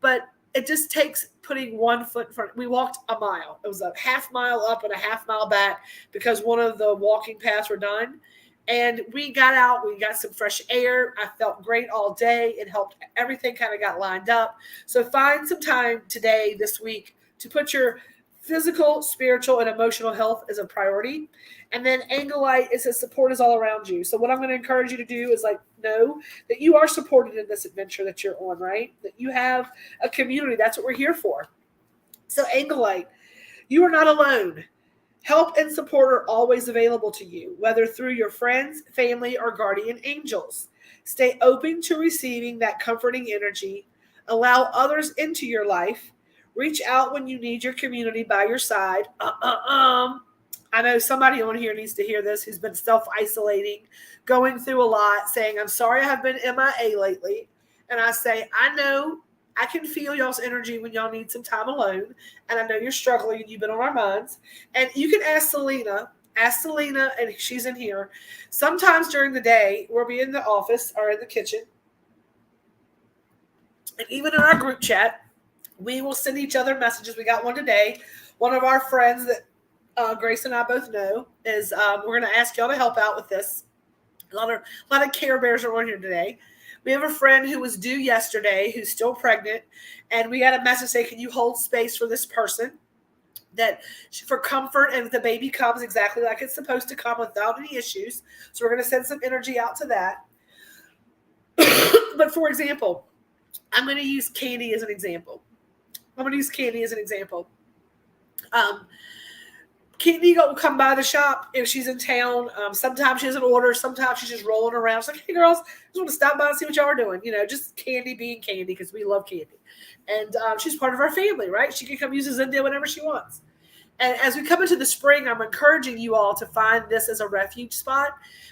But it just takes putting one foot in front. We walked a mile. It was a half mile up and a half mile back because one of the walking paths were done. And we got out, we got some fresh air. I felt great all day. It helped. Everything kind of got lined up. So find some time today, this week, to put your physical, spiritual, and emotional health as a priority. And then Angelite, it says support is all around you. So what I'm going to encourage you to do is know that you are supported in this adventure that you're on, right? That you have a community. That's what we're here for. So Angelite, you are not alone. Help and support are always available to you, whether through your friends, family, or guardian angels. Stay open to receiving that comforting energy. Allow others into your life. Reach out when you need your community by your side. I know somebody on here needs to hear this who's been self-isolating, going through a lot, saying, I'm sorry I have been MIA lately. And I say, I know. I can feel y'all's energy when y'all need some time alone. And I know you're struggling and you've been on our minds. And you can ask Selena, and she's in here. Sometimes during the day, we'll be in the office or in the kitchen. And even in our group chat, we will send each other messages. We got one today. One of our friends that Grace and I both know is we're going to ask y'all to help out with this. A lot of Care Bears are on here today. We have a friend who was due yesterday who's still pregnant, and we got a message saying, can you hold space for this person that for comfort, and the baby comes exactly like it's supposed to come without any issues. So we're going to send some energy out to that. But for example, I'm going to use Candy as an example. Candy will come by the shop if she's in town. Sometimes she doesn't order. Sometimes she's just rolling around. She's like, hey, girls, I just want to stop by and see what y'all are doing. Just Candy being Candy because we love Candy. And she's part of our family, right? She can come use a Zendia whenever she wants. And as we come into the spring, I'm encouraging you all to find this as a refuge spot.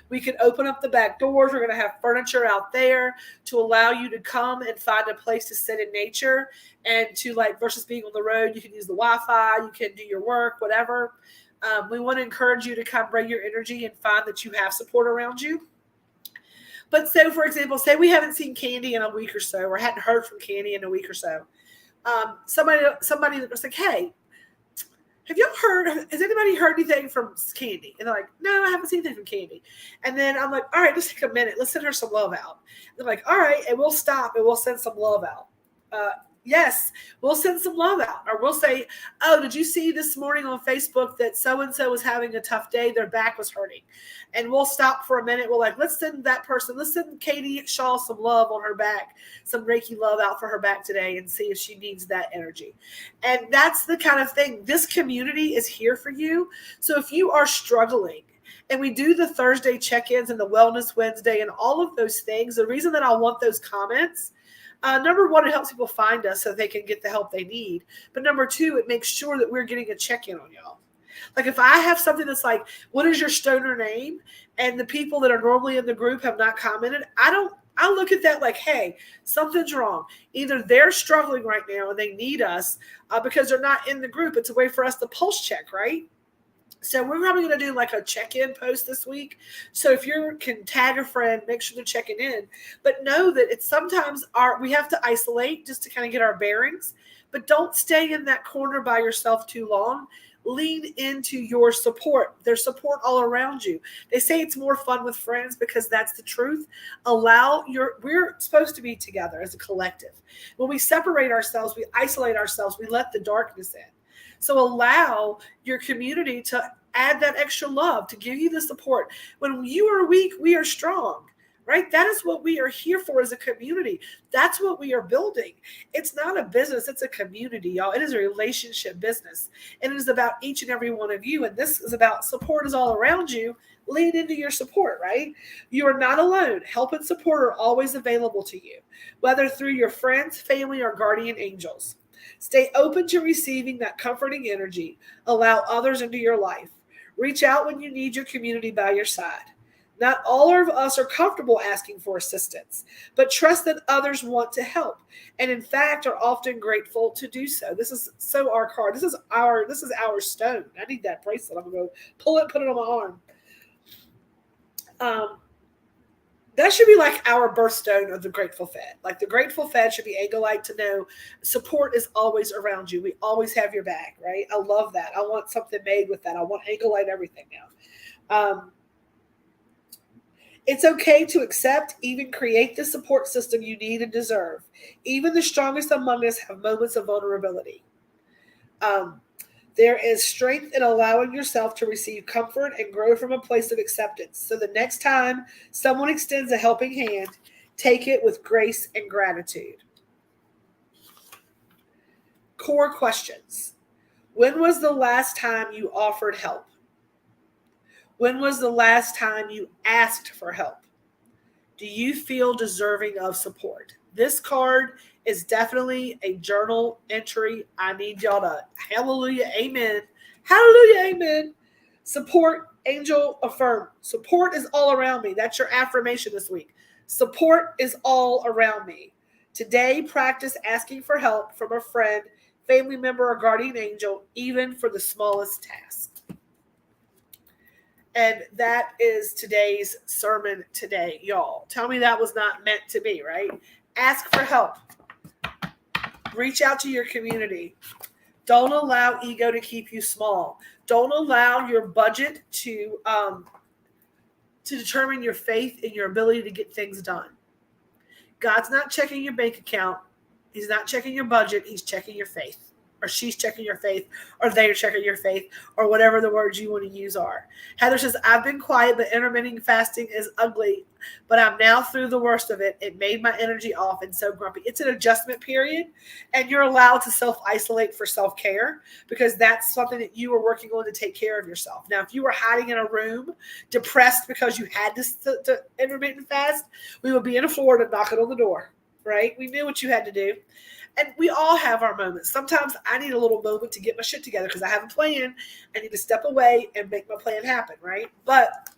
We can open up the back doors. We're going to have furniture out there to allow you to come and find a place to sit in nature and to versus being on the road, you can use the Wi-Fi, you can do your work, whatever. We want to encourage you to come bring your energy and find that you have support around you. But so, for example, say we haven't seen Candy in a week or so, or hadn't heard from Candy in a week or so. Somebody was like, hey, has anybody heard anything from Candy? And they're like, no, I haven't seen anything from Candy. And then I'm like, all right, let's take a minute. Let's send her some love out. And they're like, all right, and we'll stop and we'll send some love out. Yes, we'll send some love out, or we'll say, "Oh, did you see this morning on Facebook that so and so was having a tough day? Their back was hurting," and we'll stop for a minute. We're like, "Let's send that person. Let's send Katie Shaw some love on her back, some Reiki love out for her back today, and see if she needs that energy." And that's the kind of thing. This community is here for you. So if you are struggling, and we do the Thursday check-ins and the Wellness Wednesday and all of those things, the reason that I want those comments. Number one, it helps people find us so they can get the help they need. But number two, it makes sure that we're getting a check-in on y'all. Like if I have something that's like, what is your stoner name? And the people that are normally in the group have not commented, I look at that like, hey, something's wrong. Either they're struggling right now and they need us because they're not in the group. It's a way for us to pulse check, right? So we're probably going to do like a check-in post this week. So if you can tag a friend, make sure they're checking in. But know that it's sometimes we have to isolate just to kind of get our bearings. But don't stay in that corner by yourself too long. Lean into your support. There's support all around you. They say it's more fun with friends because that's the truth. We're supposed to be together as a collective. When we separate ourselves, we isolate ourselves, we let the darkness in. So allow your community to add that extra love, to give you the support. When you are weak, we are strong, right? That is what we are here for as a community. That's what we are building. It's not a business. It's a community, y'all. It is a relationship business. And it is about each and every one of you. And this is about support is all around you. Lean into your support, right? You are not alone. Help and support are always available to you, whether through your friends, family, or guardian angels. Stay open to receiving that comforting energy. Allow others into your life. Reach out when you need your community by your side. Not all of us are comfortable asking for assistance, but trust that others want to help, and in fact are often grateful to do so. This is so our card. This is our stone. I need that bracelet. I'm gonna go pull it, put it on my arm. That should be like our birthstone of the Grateful Fed. Like the Grateful Fed should be Angel-like to know support is always around you. We always have your back, right? I love that. I want something made with that. I want Angel-like everything now. It's okay to accept, even create the support system you need and deserve. Even the strongest among us have moments of vulnerability. There is strength in allowing yourself to receive comfort and grow from a place of acceptance. So the next time someone extends a helping hand, take it with grace and gratitude. Core questions. When was the last time you offered help? When was the last time you asked for help? Do you feel deserving of support? This card is definitely a journal entry. I need y'all to hallelujah, amen. Hallelujah, amen. Support, angel, affirm. Support is all around me. That's your affirmation this week. Support is all around me. Today, practice asking for help from a friend, family member, or guardian angel, even for the smallest task. And that is today's sermon today, y'all. Tell me that was not meant to be, right? Ask for help. Reach out to your community. Don't allow ego to keep you small. Don't allow your budget to determine your faith and your ability to get things done. God's not checking your bank account. He's not checking your budget. He's checking your faith. Or she's checking your faith, or they're checking your faith, or whatever the words you want to use are. Heather says, I've been quiet, but intermittent fasting is ugly, but I'm now through the worst of it. It made my energy off and so grumpy. It's an adjustment period, and you're allowed to self-isolate for self-care because that's something that you are working on to take care of yourself. Now, if you were hiding in a room, depressed because you had to intermittent fast, we would be in Florida knocking on the door, right? We knew what you had to do. And we all have our moments. Sometimes I need a little moment to get my shit together because I have a plan. I need to step away and make my plan happen, right? But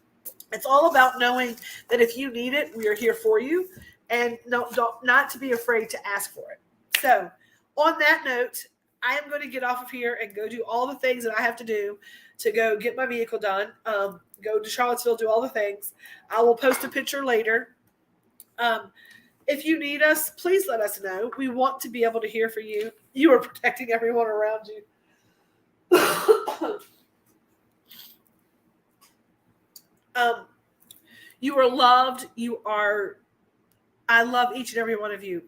it's all about knowing that if you need it, we are here for you, and not to be afraid to ask for it. So on that note, I am going to get off of here and go do all the things that I have to do to go get my vehicle done, go to Charlottesville, do all the things. I will post a picture later. If you need us, please let us know. We want to be able to hear from you. You are protecting everyone around you. You are loved. You are I love each and every one of you.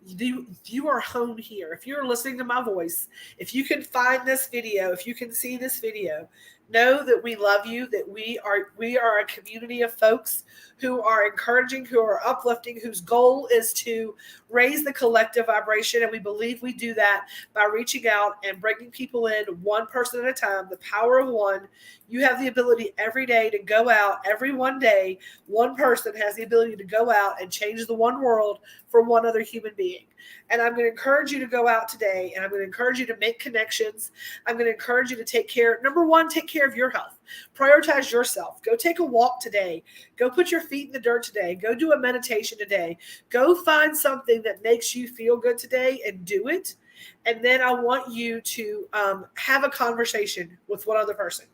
You are home here. If you're listening to my voice, if you can find this video, if you can see this video, know that we love you, that we are a community of folks who are encouraging, who are uplifting, whose goal is to raise the collective vibration. And we believe we do that by reaching out and bringing people in one person at a time, the power of one. You have the ability every day to go out, every one day, one person has the ability to go out and change the one world for one other human being. And I'm going to encourage you to go out today, and I'm going to encourage you to make connections. I'm going to encourage you to take care. Number one, take care of your health. Prioritize yourself. Go take a walk today. Go put your feet in the dirt today. Go do a meditation today. Go find something that makes you feel good today and do it. And then I want you to have a conversation with one other person.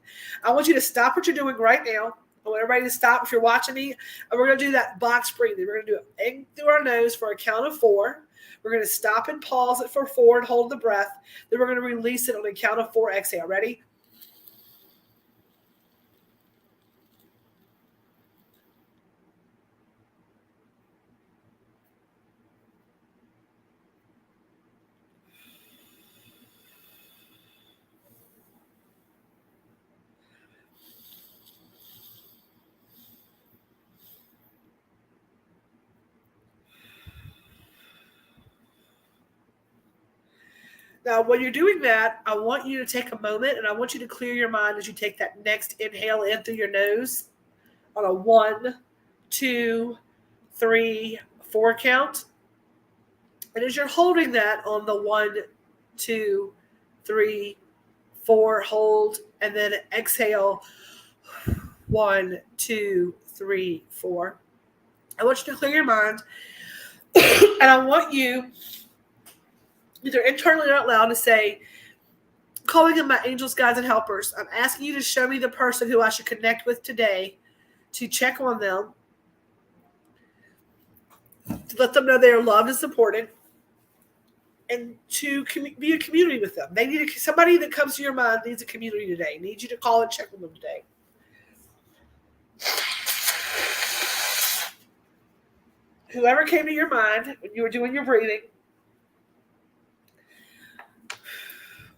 I want you to stop what you're doing right now. I want everybody to stop if you're watching me. And we're going to do that box breathing. We're going to do it in through our nose for a count of 4. We're going to stop and pause it for 4 and hold the breath. Then we're going to release it on a count of 4. Exhale. Ready? Now, when you're doing that, I want you to take a moment and I want you to clear your mind as you take that next inhale in through your nose on a 1, 2, 3, 4 count. And as you're holding that on the 1, 2, 3, 4, hold, and then exhale 1, 2, 3, 4. I want you to clear your mind, and I want you either internally or out loud to say, calling in my angels, guides, and helpers. I'm asking you to show me the person who I should connect with today, to check on them, to let them know they are loved and supported, and to be a community with them. They need somebody that comes to your mind needs a community today. Needs you to call and check on them today. Whoever came to your mind when you were doing your breathing,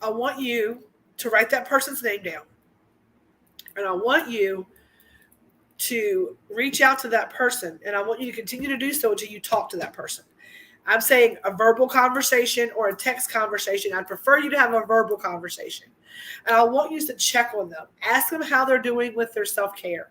I want you to write that person's name down. And I want you to reach out to that person. And I want you to continue to do so until you talk to that person. I'm saying a verbal conversation or a text conversation. I'd prefer you to have a verbal conversation. And I want you to check on them. Ask them how they're doing with their self-care.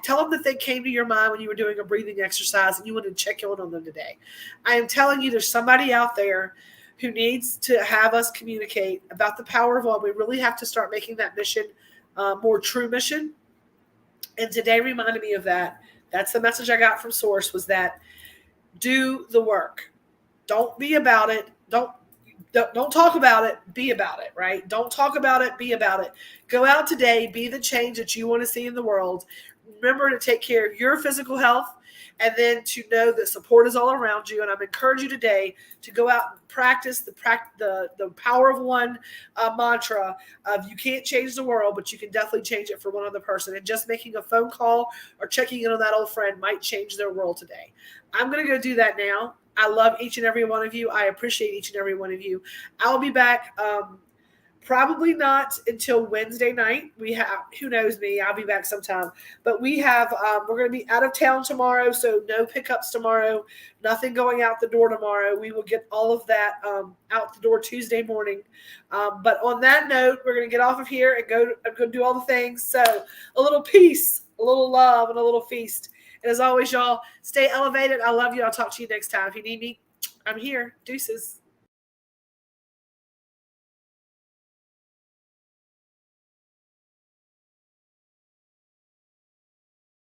Tell them that they came to your mind when you were doing a breathing exercise and you wanted to check in on them today. I am telling you, there's somebody out there who needs to have us communicate about the power of one. We really have to start making that mission more true mission. And today reminded me of that. That's the message I got from Source, was that do the work. Don't be about it. Don't talk about it. Be about it, right? Don't talk about it. Be about it. Go out today. Be the change that you want to see in the world. Remember to take care of your physical health, and then to know that support is all around you. And I'm encouraging you today to go out and practice the power of one mantra of you can't change the world, but you can definitely change it for one other person. And just making a phone call or checking in on that old friend might change their world today. I'm going to go do that now. I love each and every one of you. I appreciate each and every one of you. I'll be back probably not until Wednesday night. We have, who knows me, I'll be back sometime. But we have, we're going to be out of town tomorrow, so no pickups tomorrow, nothing going out the door tomorrow. We will get all of that out the door Tuesday morning. But on that note, we're going to get off of here and go do all the things. So a little peace, a little love, and a little feast. And as always, y'all, stay elevated. I love you. I'll talk to you next time. If you need me, I'm here. Deuces.